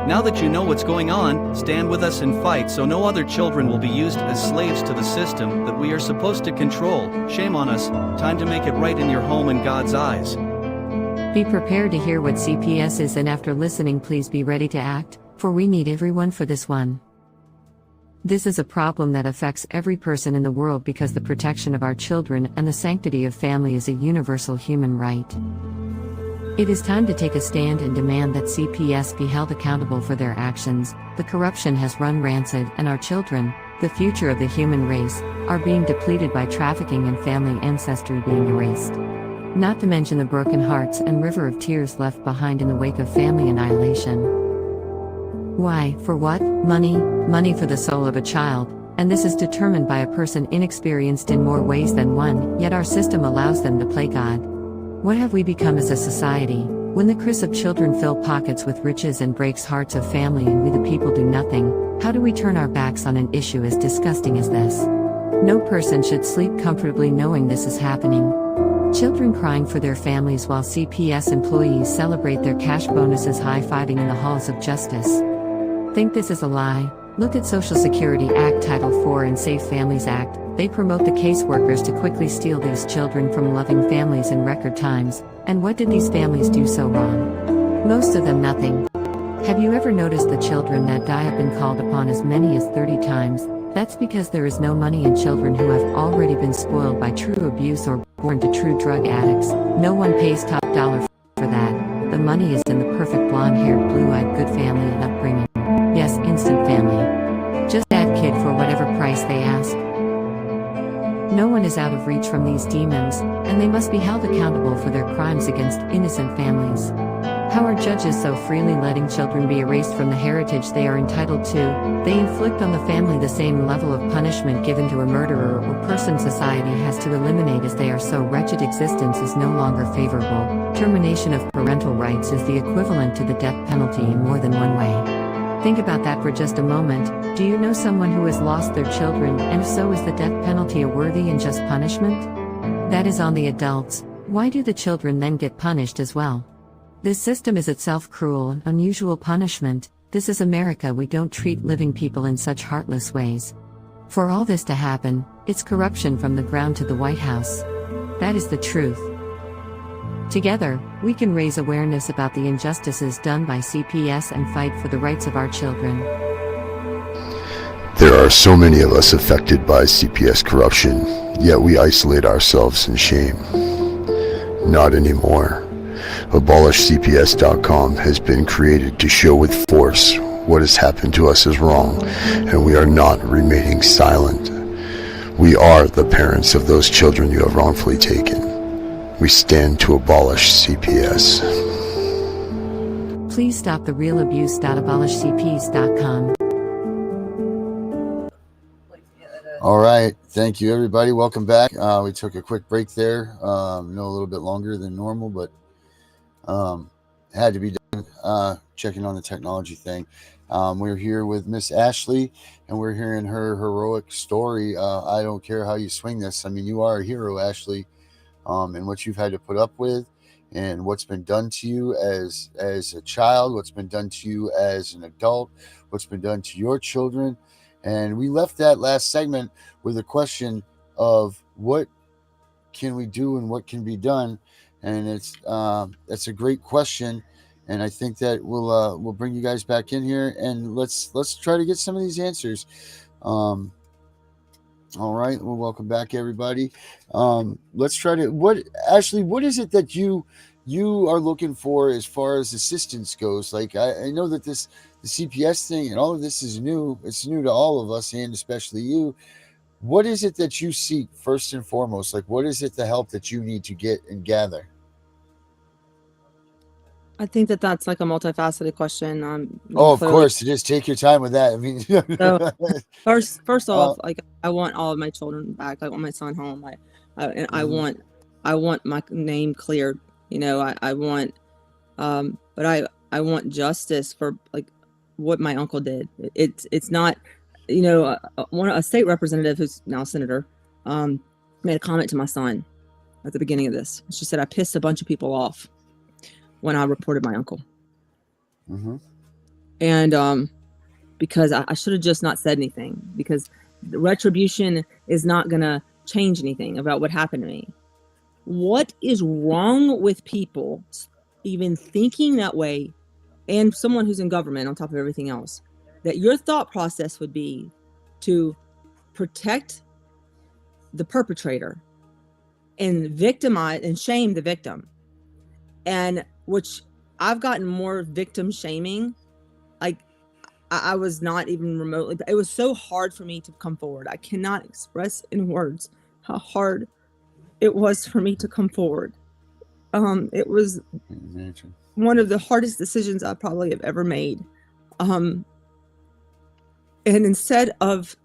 Now that you know what's going on, stand with us and fight so no other children will be used as slaves to the system that we are supposed to control. Shame on us. Time to make it right in your home in God's eyes. Be prepared to hear what CPS is, and after listening, please be ready to act, for we need everyone for this one. This is a problem that affects every person in the world because the protection of our children and the sanctity of family is a universal human right. It is time to take a stand and demand that CPS be held accountable for their actions. The corruption has run rancid, and our children, the future of the human race, are being depleted by trafficking and family ancestry being erased. Not to mention the broken hearts and river of tears left behind in the wake of family annihilation. Why? For what? Money. Money for the soul of a child, and this is determined by a person inexperienced in more ways than one, yet our system allows them to play God. What have we become as a society, when the cries of children fill pockets with riches and breaks hearts of family and we the people do nothing? How do we turn our backs on an issue as disgusting as this? No person should sleep comfortably knowing this is happening. Children crying for their families while CPS employees celebrate their cash bonuses, high-fiving in the halls of justice. Think this is a lie? Look at Social Security Act Title IV and Safe Families Act. They promote the caseworkers to quickly steal these children from loving families in record times. And what did these families do so wrong? Most of them nothing. Have you ever noticed the children that die have been called upon as many as 30 times? That's because there is no money in children who have already been spoiled by true abuse or born to true drug addicts. No one pays top dollar for that. The money is in the perfect blonde-haired, blue-eyed good family and upbringing. Yes, instant family. Just that kid for whatever price they ask. No one is out of reach from these demons, and they must be held accountable for their crimes against innocent families. How are judges so freely letting children be erased from the heritage they are entitled to? They inflict on the family the same level of punishment given to a murderer or person society has to eliminate, as they are so wretched existence is no longer favorable. Termination of parental rights is the equivalent to the death penalty in more than one way. Think about that for just a moment. Do you know someone who has lost their children, and if so, is the death penalty a worthy and just punishment? That is on the adults. Why do the children then get punished as well? This system is itself cruel and unusual punishment. This is America. We don't treat living people in such heartless ways. For all this to happen, it's corruption from the ground to the White House. That is the truth. Together, we can raise awareness about the injustices done by CPS and fight for the rights of our children. There are so many of us affected by CPS corruption, yet we isolate ourselves in shame. Not anymore. AbolishCPS.com has been created to show with force what has happened to us is wrong, and we are not remaining silent. We are the parents of those children you have wrongfully taken. We stand to abolish CPS. Please stop the real abuse. AbolishCPS.com. All right. Thank you, everybody. Welcome back. We took a quick break there. A little bit longer than normal, but had to be done. Checking on the technology thing. We're here with Miss Ashley, and we're hearing her heroic story. I don't care how you swing this. I mean, you are a hero, Ashley, and what you've had to put up with, and what's been done to you as a child, what's been done to you as an adult, what's been done to your children. And we left that last segment with a question of what can we do and what can be done. And that's a great question. And I think that we'll bring you guys back in here, and let's try to get some of these answers. All right. Well, welcome back, everybody. Let's try to Ashley, what is it that you are looking for as far as assistance goes? Like, I know that the CPS thing and all of this is new. It's new to all of us, and especially you. What is it that you seek first and foremost? Like, what is it the help that you need to get and gather? I think that's like a multifaceted question. Of course it is. Take your time with that. I mean, so first off, like, I want all of my children back. I want my son home. I want my name cleared. I want, but I want justice for like what my uncle did. It's not, a state representative who's now a senator, made a comment to my son at the beginning of this. She said, I pissed a bunch of people off when I reported my uncle. Mm-hmm. And because I should have just not said anything, because the retribution is not going to change anything about what happened to me. What is wrong with people even thinking that way, and someone who's in government on top of everything else, that your thought process would be to protect the perpetrator and victimize and shame the victim? And which I've gotten more victim shaming. Like, I was not even remotely, it was so hard for me to come forward. I cannot express in words how hard it was for me to come forward. It was one of the hardest decisions I probably have ever made. And instead of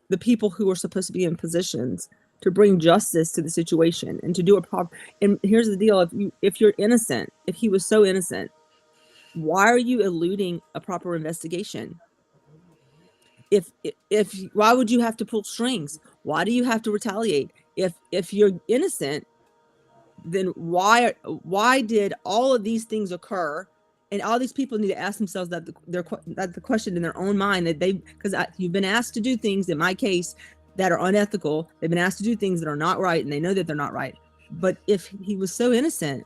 the people who are supposed to be in positions to bring justice to the situation and to do a proper, and here's the deal, if you're innocent, if he was so innocent, why are you eluding a proper investigation? If why would you have to pull strings? Why do you have to retaliate? If you're innocent, then why did all of these things occur? And all these people need to ask themselves that the question in their own mind, that because you've been asked to do things, in my case, that are unethical. They've been asked to do things that are not right, and they know that they're not right. But if he was so innocent,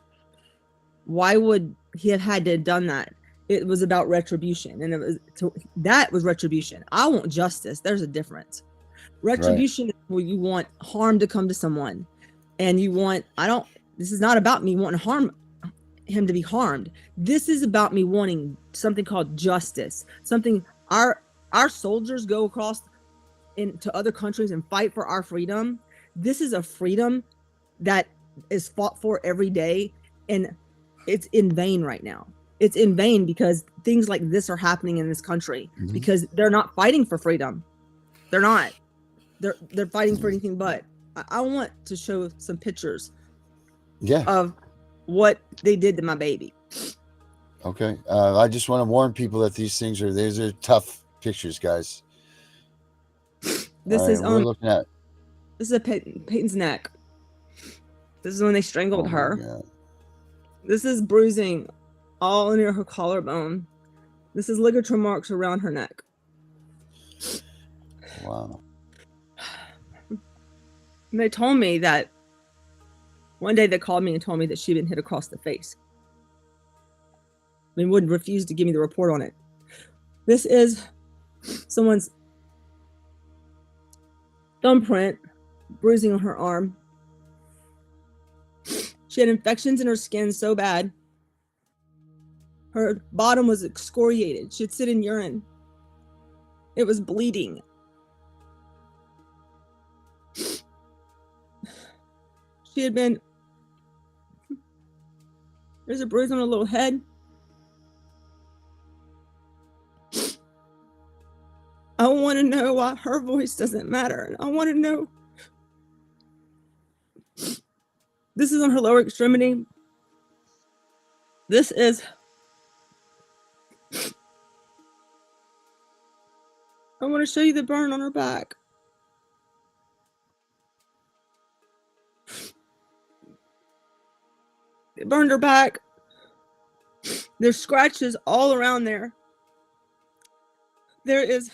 why would he have had to have done that? it was about retribution, and that was retribution. I want justice. There's a difference. Retribution is where you want harm to come to someone, and you want, this is not about me wanting him to be harmed. This is about me wanting something called justice. Something our soldiers go across into other countries and fight for our freedom. This is a freedom that is fought for every day, and it's in vain right now. It's in vain because things like this are happening in this country because they're not fighting for freedom. They're not. They're fighting for anything but. I want to show some pictures of what they did to my baby. Okay. I just want to warn people that these are tough pictures, guys. This is we're looking at. This is Peyton's neck. This is when they strangled her. God. This is bruising all near her collarbone. This is ligature marks around her neck. Wow. And they told me that one day they called me and told me that she'd been hit across the face. They would refuse to give me the report on it. This is someone's thumbprint bruising on her arm. She had infections in her skin so bad. Her bottom was excoriated. She'd sit in urine. It was bleeding. She had been, there's a bruise on her little head. I want to know why her voice doesn't matter. And I want to know, this is on her lower extremity. This is, I want to show you the burn on her back. It burned her back. There's scratches all around there. There is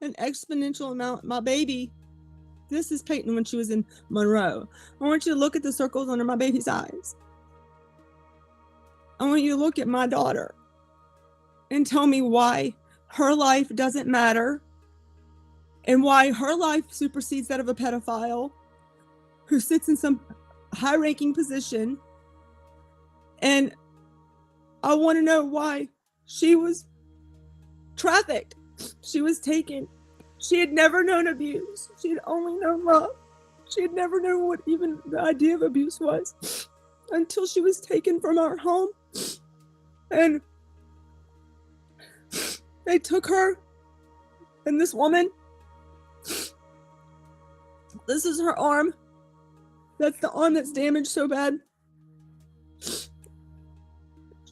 an exponential amount. My baby, this is Peyton when she was in Monroe. I want you to look at the circles under my baby's eyes. I want you to look at my daughter and tell me why her life doesn't matter and why her life supersedes that of a pedophile who sits in some high-ranking position. And I want to know why she was trafficked. She was taken. She had never known abuse. She had only known love. She had never known what even the idea of abuse was until she was taken from our home. And they took her. And this woman, this is her arm. That's the arm that's damaged so bad.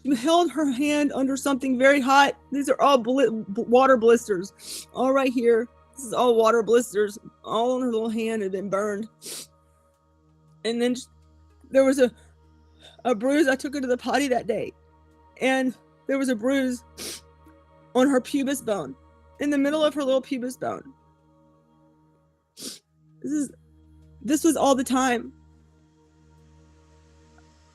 She held her hand under something very hot. These are all water blisters. All right here. This is all water blisters. All on her little hand had been burned. And then there was a bruise. I took her to the potty that day. And there was a bruise on her pubis bone. In the middle of her little pubis bone. This was all the time.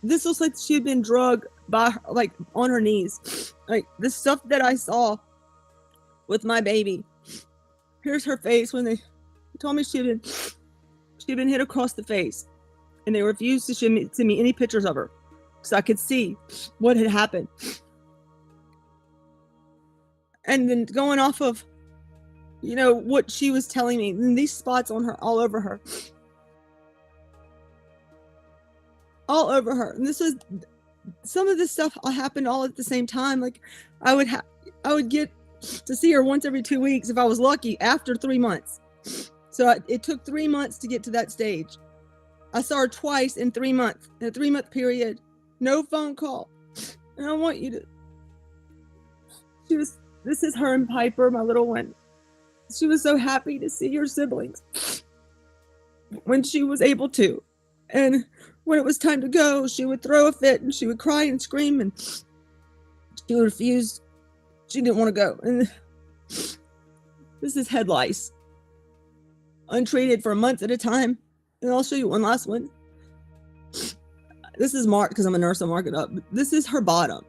This looks like she had been drugged by her, like on her knees. Like the stuff that I saw with my baby. Here's her face when they told me she'd been hit across the face, and they refused to send me any pictures of her so I could see what had happened. And then going off of, what she was telling me, and these spots on her, all over her. All over her. And this was, some of this stuff happened all at the same time. Like I would get to see her once every 2 weeks if I was lucky after 3 months. So it took 3 months to get to that stage. I saw her twice in 3 months, in a 3-month period, no phone call. And I want you to, this is her and Piper, my little one. She was so happy to see her siblings when she was able to. And when it was time to go, she would throw a fit and she would cry and scream and she would refuse. She didn't want to go. And this is head lice. Untreated for months at a time. And I'll show you one last one. This is marked because I'm a nurse, I'll mark it up. This is her bottom.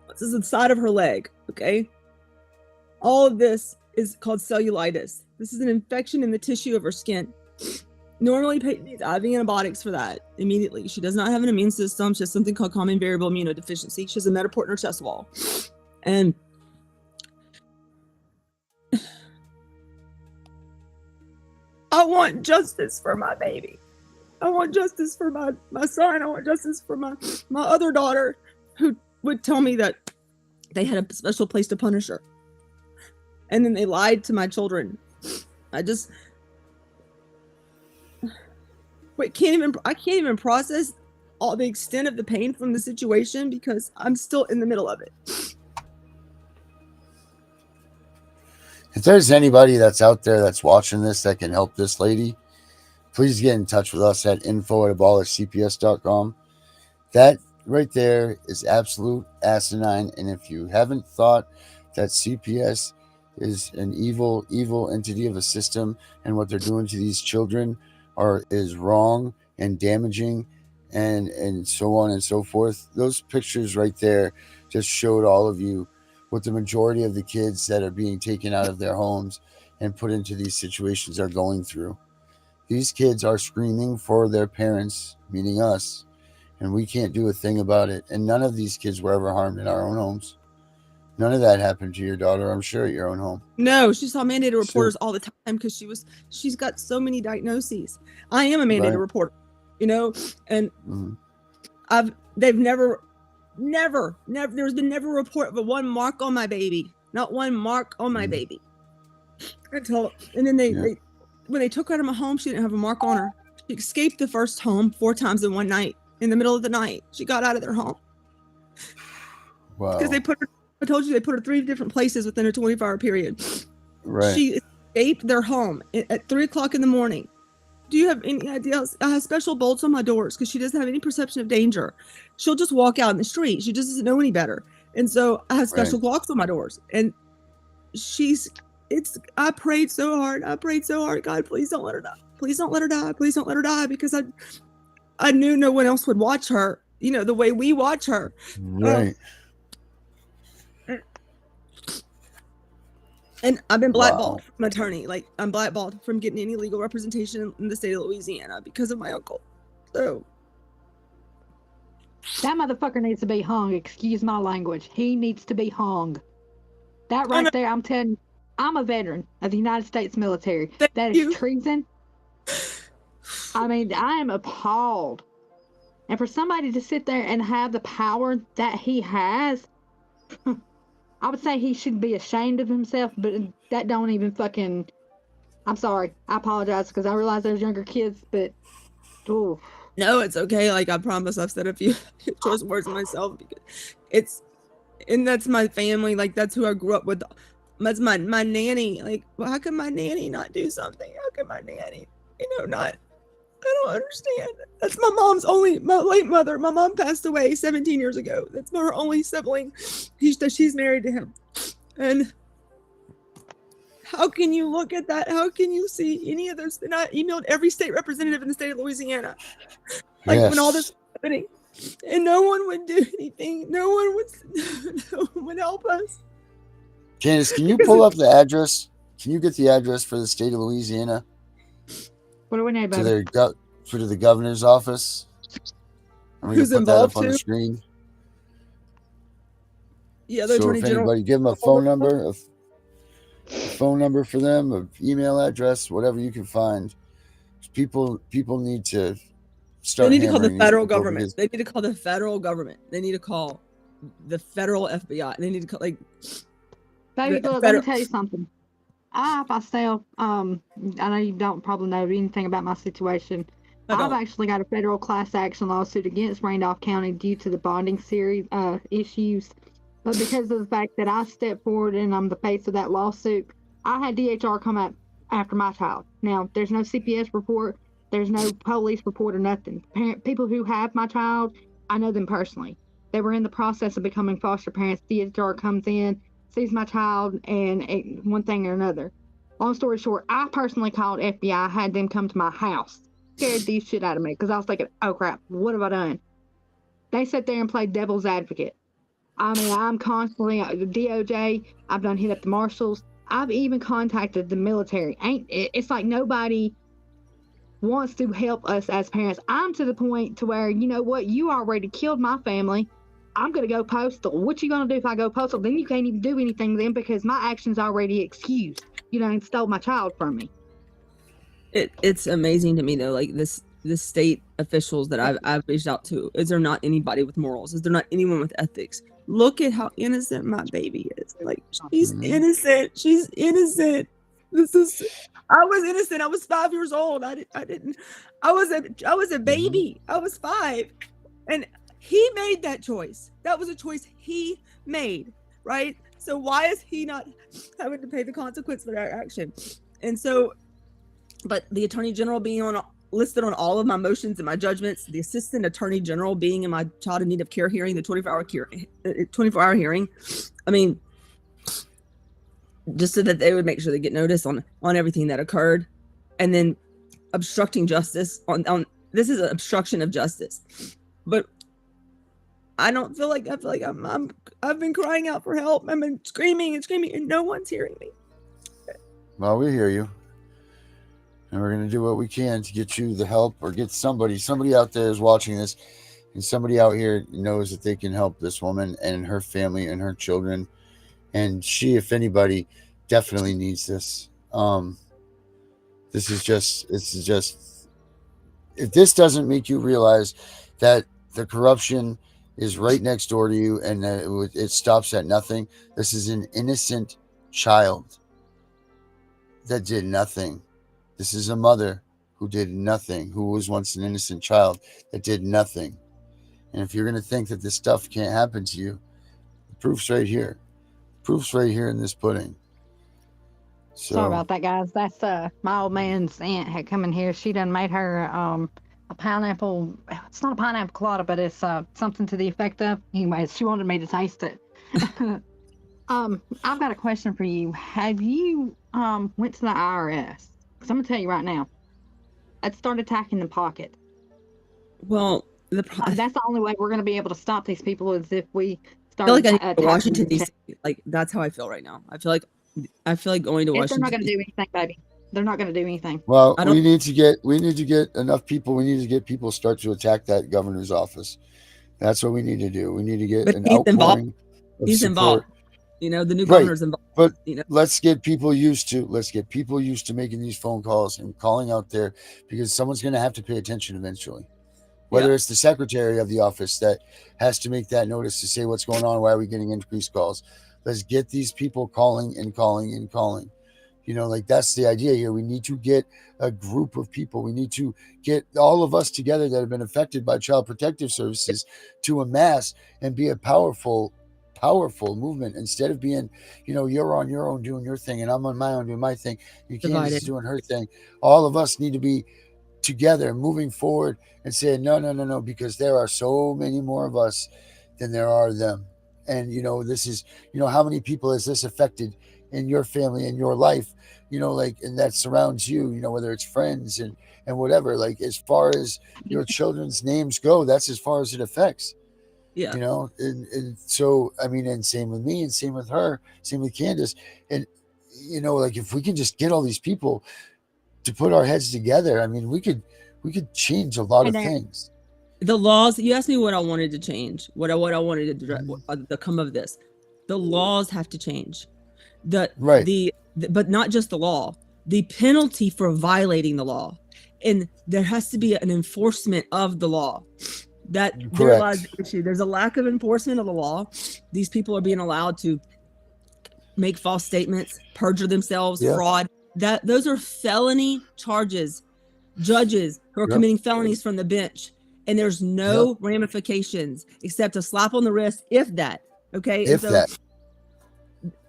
This is the side of her leg, okay? All of this is called cellulitis. This is an infection in the tissue of her skin. Normally, Peyton needs IV antibiotics for that immediately. She does not have an immune system. She has something called common variable immunodeficiency. She has a metaport in her chest wall. And I want justice for my baby. I want justice for my son. I want justice for my other daughter, who would tell me that they had a special place to punish her. And then they lied to my children. I can't even process all the extent of the pain from the situation because I'm still in the middle of it. If there's anybody that's out there that's watching this that can help this lady, please get in touch with us at info@abolishcps.com. That right there is absolute asinine. And if you haven't thought that CPS is an evil entity of a system and what they're doing to these children is wrong and damaging and so on and so forth, those pictures right there just showed all of you what the majority of the kids that are being taken out of their homes and put into these situations are going through. These kids are screaming for their parents, meaning us, and we can't do a thing about it. And none of these kids were ever harmed in our own homes. None of that happened to your daughter, I'm sure, at your own home. No, she saw mandated reporters all the time because she's got so many diagnoses. I am a mandated reporter, you know, and they've never, there's been never a report of one mark on my baby, not one mark on my baby. And then they when they took her out of my home, she didn't have a mark on her. She escaped the first home 4 times in one night. In the middle of the night, she got out of their home. Wow. Because I told you they put her 3 different places within a 24-hour period. Right. She escaped their home at 3 o'clock in the morning. Do you have any idea? I have special bolts on my doors because she doesn't have any perception of danger. She'll just walk out in the street. She just doesn't know any better. And so I have special locks on my doors. And I prayed so hard. God, please don't let her die. Please don't let her die. Please don't let her die. Because I knew no one else would watch her, you know, the way we watch her. Right. And I've been blackballed from attorney. Like, I'm blackballed from getting any legal representation in the state of Louisiana because of my uncle. So that motherfucker needs to be hung. Excuse my language. He needs to be hung. That right there, I'm telling you, I'm a veteran of the United States military. That is treason. I mean, I am appalled. And for somebody to sit there and have the power that he has, I would say he should be ashamed of himself, but that don't even fucking... I'm sorry. I apologize because I realize there's younger kids, but... Ooh. No, it's okay. Like, I promise I've said a few choice words myself because and that's my family. Like, that's who I grew up with. That's my nanny. Like, well, how can my nanny not do something? How can my nanny, not... I don't understand. That's my late mother. My mom passed away 17 years ago. That's her only sibling. She's married to him. And how can you look at that? How can you see any of those? And I emailed every state representative in the state of Louisiana. Like, when all this was happening. And no one would do anything. No one would help us. Janice, can you pull up the address? Can you get the address for the state of Louisiana? What do we need, baby? To the governor's office. Who's involved on the screen. Yeah, the attorney general. Anybody give them a phone number, for them, an email address, whatever you can find. People need to start. They need to call the federal government. They need to call the federal government. They need to call the federal FBI. They need to call Baby, look, let me tell you something. I myself, I know you don't probably know anything about my situation. I've actually got a federal class action lawsuit against Randolph County due to the bonding series issues. But because of the fact that I stepped forward and I'm the face of that lawsuit, I had DHR come up after my child. Now, there's no CPS report. There's no police report or nothing. People who have my child, I know them personally. They were in the process of becoming foster parents. DHR comes in, sees my child, and one thing or another. Long story short, I personally called FBI, had them come to my house. Scared the shit out of me because I was thinking, oh crap, what have I done? They sat there and played devil's advocate. I mean, I'm constantly the DOJ. I've done hit up the marshals. I've even contacted the military. It's like nobody wants to help us as parents. I'm to the point to where, you know what, you already killed my family. I'm gonna go postal. What you gonna do if I go postal? Then you can't even do anything then because my action's already excused. You done stole my child from me. It's amazing to me though, like this state officials that I've reached out to, is there not anybody with morals? Is there not anyone with ethics? Look at how innocent my baby is. Like, she's innocent. She's innocent. I was innocent. I was 5 years old. I was a baby. I was 5. And he made that choice. That was a choice he made, right? So why is he not having to pay the consequence for that action? And so, but the attorney general being listed on all of my motions and my judgments, the assistant attorney general being in my child in need of care hearing, the 24-hour hearing. I mean, just so that they would make sure they get notice on everything that occurred, and then obstructing justice on this is an obstruction of justice. But I feel like I've been crying out for help. I've been screaming and screaming, and no one's hearing me. Well, we hear you. And we're going to do what we can to get you the help, or get somebody out there is watching this, and somebody out here knows that they can help this woman and her family and her children. And she, if anybody, definitely needs this. This is just, if this doesn't make you realize that the corruption is right next door to you and that it stops at nothing. This is an innocent child that did nothing. This is a mother who did nothing, who was once an innocent child that did nothing. And if you're going to think that this stuff can't happen to you, the proof's right here. Proof's right here in this pudding. So, sorry about that, guys. That's my old man's aunt had come in here. She done made her a pineapple. It's not a pineapple colada, but it's something to the effect of. Anyways, she wanted me to taste it. I've got a question for you. Have you went to the IRS? Because I'm gonna tell you right now, let's start attacking the pocket. Well, that's the only way we're gonna be able to stop these people is if we start. I feel like I need to Washington D.C. Like, that's how I feel right now. I feel like going to Washington. They're not gonna do anything, baby. They're not gonna do anything. Well, we need to get enough people. We need to get people start to attack that governor's office. That's what we need to do. We need to get an outpouring of he's support. Involved. You know, the new governor's involved. But you know, let's get people used to making these phone calls and calling out there, because someone's going to have to pay attention eventually. Whether it's the secretary of the office that has to make that notice to say what's going on, why are we getting increased calls? Let's get these people calling and calling and calling. You know, like, that's the idea here. We need to get a group of people. We need to get all of us together that have been affected by Child Protective Services to amass and be a powerful movement, instead of being, you know, you're on your own doing your thing and I'm on my own doing my thing. Candace is doing her thing. All of us need to be together, moving forward and saying, no, because there are so many more of us than there are them. And, you know, this is, you know, how many people has this affected in your family and your life, you know, like, and that surrounds you, you know, whether it's friends and whatever, like, as far as your children's names go, that's as far as it affects. Yeah. You know, and so, I mean, and same with me and same with her, same with Candace. And, you know, like, if we can just get all these people to put our heads together, I mean, we could change a lot of things. The laws, you asked me what I wanted to change, what I wanted to do, the come of this. The laws have to change. But not just the law, the penalty for violating the law. And there has to be an enforcement of the law. That there lies the issue. There's a lack of enforcement of the law. These people are being allowed to make false statements, perjure themselves, fraud. Those are felony charges. Judges who are committing felonies from the bench, and there's no ramifications except a slap on the wrist, if that. Okay,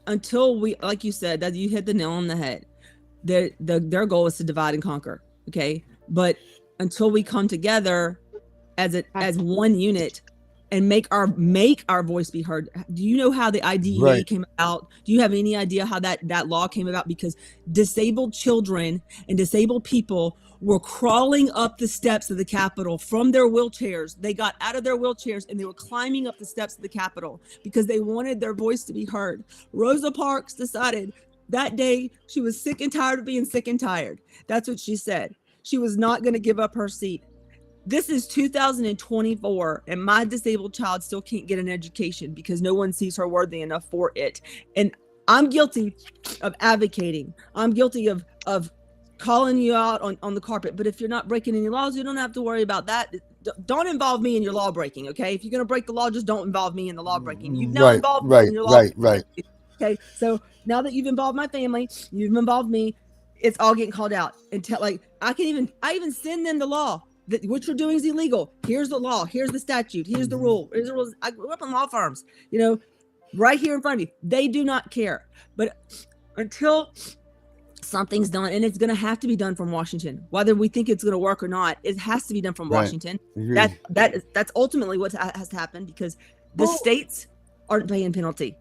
until we, like you said, that you hit the nail on the head. Their goal is to divide and conquer. Okay, but until we come together as one unit and make our voice be heard. Do you know how the IDEA came about? Do you have any idea how that law came about? Because disabled children and disabled people were crawling up the steps of the Capitol from their wheelchairs. They got out of their wheelchairs and they were climbing up the steps of the Capitol because they wanted their voice to be heard. Rosa Parks decided that day she was sick and tired of being sick and tired. That's what she said. She was not going to give up her seat. This is 2024, and my disabled child still can't get an education because no one sees her worthy enough for it. And I'm guilty of advocating. I'm guilty of calling you out on the carpet. But if you're not breaking any laws, you don't have to worry about that. Don't involve me in your law breaking, okay? If you're going to break the law, just don't involve me in the law breaking. You've now involved me in your law breaking. Okay, so now that you've involved my family, you've involved me, it's all getting called out. And I even send them the law. What you're doing is illegal. Here's the law. Here's the statute. Here's the rule. Here's the rules. I grew up in law firms, right here in front of you. They do not care. But until something's done, and it's going to have to be done from Washington, whether we think it's going to work or not, it has to be done from Washington. That's ultimately what has to happen because the states aren't paying penalty.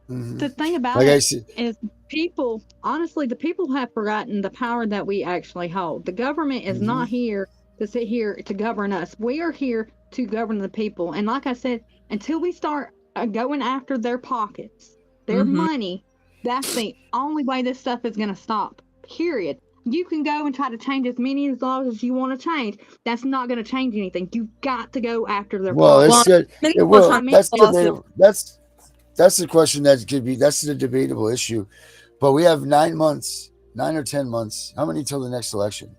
The thing about it is the people have forgotten the power that we actually hold. The government is not here to sit here to govern us. We are here to govern the people. And like I said, until we start going after their pockets, their money, that's the only way this stuff is going to stop, period. You can go and try to change as many laws as you want to change. That's not going to change anything. You've got to go after their pockets. That's the question that could be, that's the debatable issue. But we have 9 or 10 months. How many till the next election?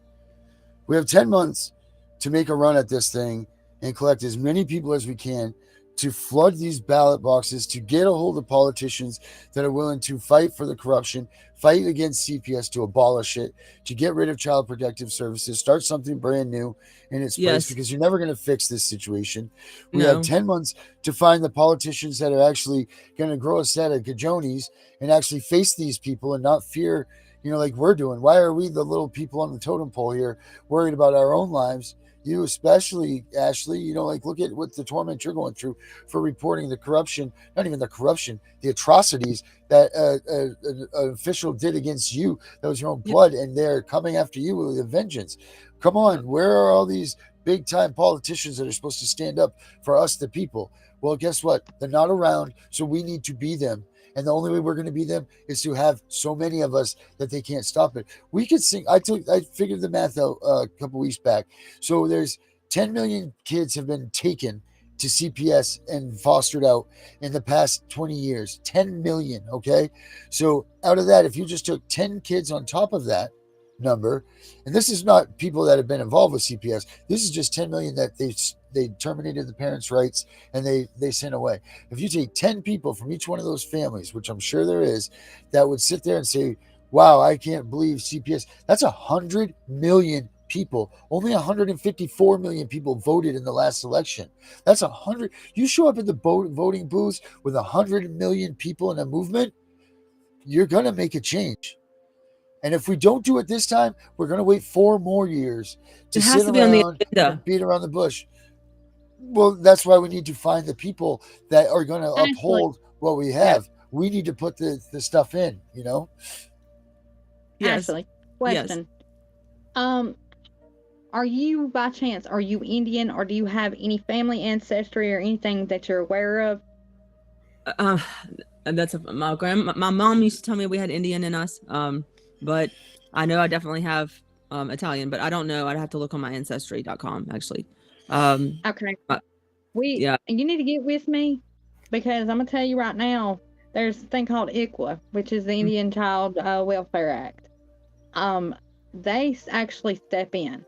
We have 10 months to make a run at this thing and collect as many people as we can to flood these ballot boxes, to get a hold of politicians that are willing to fight for the corruption, fight against CPS to abolish it, to get rid of Child Protective Services, start something brand new in its place, because you're never going to fix this situation. We have 10 months to find the politicians that are actually going to grow a set of cajones and actually face these people and not fear, like we're doing. Why are we the little people on the totem pole here worried about our own lives? You especially, Ashley, look at what the torment you're going through for reporting the corruption, not even the corruption, the atrocities that an official did against you. That was your own blood, and they're coming after you with a vengeance. Come on, where are all these big-time politicians that are supposed to stand up for us, the people? Well, guess what? They're not around, so we need to be them. And the only way we're going to be them is to have so many of us that they can't stop it. We could sing. I figured the math out a couple weeks back. So there's 10 million kids have been taken to CPS and fostered out in the past 20 years. 10 million. Okay. So out of that, if you just took 10 kids on top of that number, and this is not people that have been involved with CPS, this is just 10 million that they terminated the parents' rights and they sent away. If you take 10 people from each one of those families, which I'm sure there is, that would sit there and say, wow, I can't believe CPS, that's 100 million people. Only 154 million people voted in the last election. That's 100. You show up at the voting booths with 100 million people in a movement, you're going to make a change. And if we don't do it this time, we're going to wait 4 more years to sit around and beat around the bush. Well, that's why we need to find the people that are going to uphold what we have. We need to put the stuff in, Yes. Ashley, question. Yes. Are you, by chance, are you Indian, or do you have any family ancestry or anything that you're aware of? My mom used to tell me we had Indian in us. But I know I definitely have Italian, but I don't know. I'd have to look on my ancestry.com actually. Okay. You need to get with me, because I'm gonna tell you right now, there's a thing called ICWA, which is the Indian Child Welfare Act. They actually step in.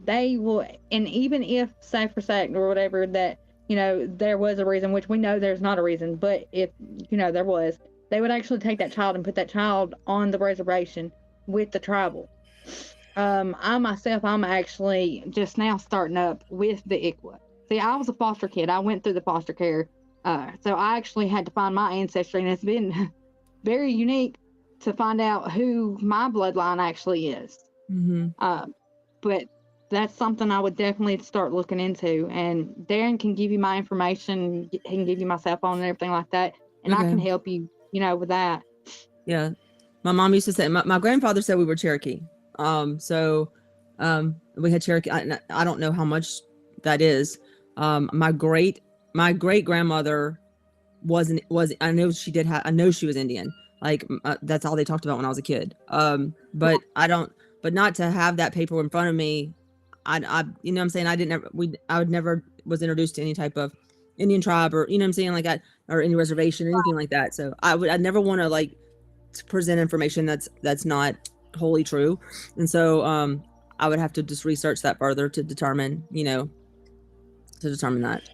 They will, and even if, say for sake or whatever, that there was a reason, which we know there's not a reason, but if there was, they would actually take that child and put that child on the reservation with the tribal. I myself, I'm actually just now starting up with the ICWA. See, I was a foster kid. I went through the foster care. So I actually had to find my ancestry, and it's been very unique to find out who my bloodline actually is. But that's something I would definitely start looking into. And Darren can give you my information. He can give you my cell phone and everything like that. And I can help you, with that. Yeah. My mom used to say, my grandfather said we were Cherokee. So We had Cherokee. I don't know how much that is. My great grandmother was I know she did have, I know she was Indian. Like that's all they talked about when I was a kid. But I don't, but not to have that paper in front of me. I you know what I'm saying? I would never was introduced to any type of Indian tribe, or, you know what I'm saying, like that, or any reservation or anything like that. So I'd never want to like to present information that's not wholly true. And so, I would have to just research that further to determine, that.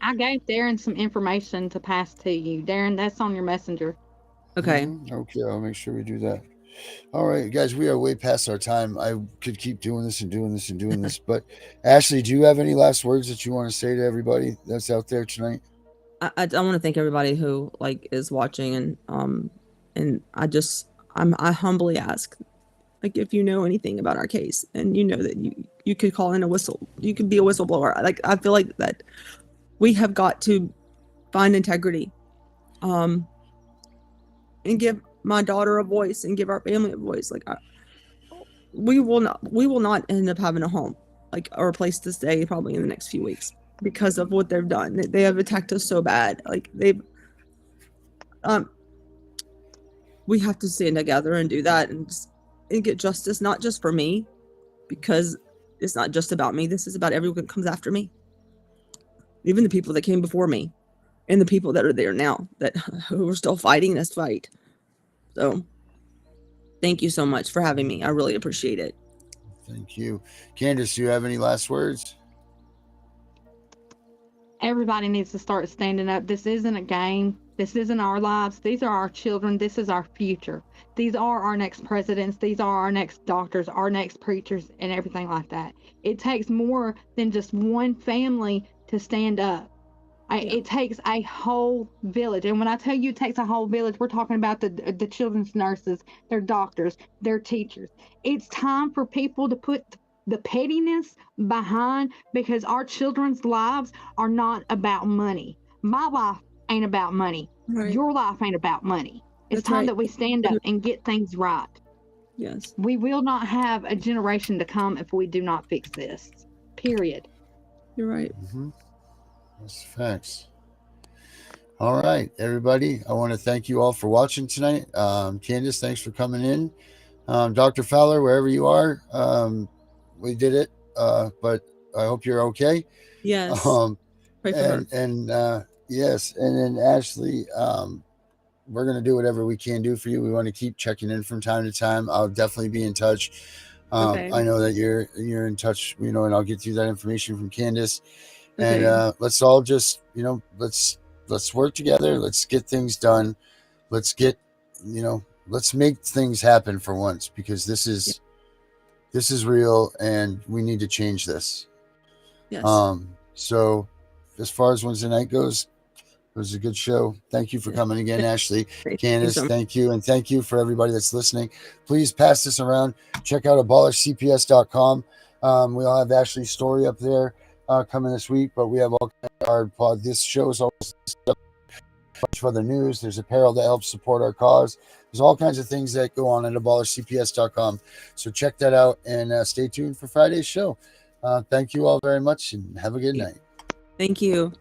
I gave Darren some information to pass to you. Darren, that's on your messenger. Okay. Okay, I'll make sure we do that. All right, guys, we are way past our time. I could keep doing this and doing this and doing this, but Ashley, do you have any last words that you want to say to everybody that's out there tonight? I want to thank everybody who like is watching, and I humbly ask, like, if you know anything about our case and you know that you could call in you could be a whistleblower. Like, I feel like that we have got to find integrity, and give my daughter a voice and give our family a voice. Like, we will not end up having a home, like, or a place to stay probably in the next few weeks because of what they've done. They have attacked us so bad. Like, we have to stand together and do that and get justice, not just for me, because it's not just about me. This is about everyone that comes after me, even the people that came before me, and the people that are there now who are still fighting this fight. So, thank you so much for having me. I really appreciate it. Thank you. Candace, do you have any last words? Everybody needs to start standing up. This isn't a game. This isn't our lives. These are our children. This is our future. These are our next presidents. These are our next doctors, our next preachers, and everything like that. It takes more than just one family to stand up. It takes a whole village. And when I tell you it takes a whole village, we're talking about the children's nurses, their doctors, their teachers. It's time for people to put the pettiness behind, because our children's lives are not about money. My life ain't about money. Right. Your life ain't about money. It's That's time right. that we stand up and get things right. Yes. We will not have a generation to come if we do not fix this. Period. You're right. Mm-hmm. That's facts. All right, everybody. I want to thank you all for watching tonight. Candace, thanks for coming in. Dr. Fowler, wherever you are, we did it, but I hope you're okay. Yes. Pray for her. And yes, and then Ashley, we're going to do whatever we can do for you. We want to keep checking in from time to time. I'll definitely be in touch. Okay. I know that you're in touch, and I'll get you that information from Candace. Okay. And let's all just, let's work together. Let's get things done. Let's let's make things happen for once, because this is real and we need to change this. Yes. So as far as Wednesday night goes, it was a good show. Thank you for coming again, Ashley. Candace, thank you. And thank you for everybody that's listening. Please pass this around. Check out abolishcps.com. We'll have Ashley's story up there coming this week, but we have all our pod. This show is always a bunch of other news. There's apparel that helps support our cause. There's all kinds of things that go on at abolishcps.com. So check that out and stay tuned for Friday's show. Thank you all very much and have a good night. Thank you.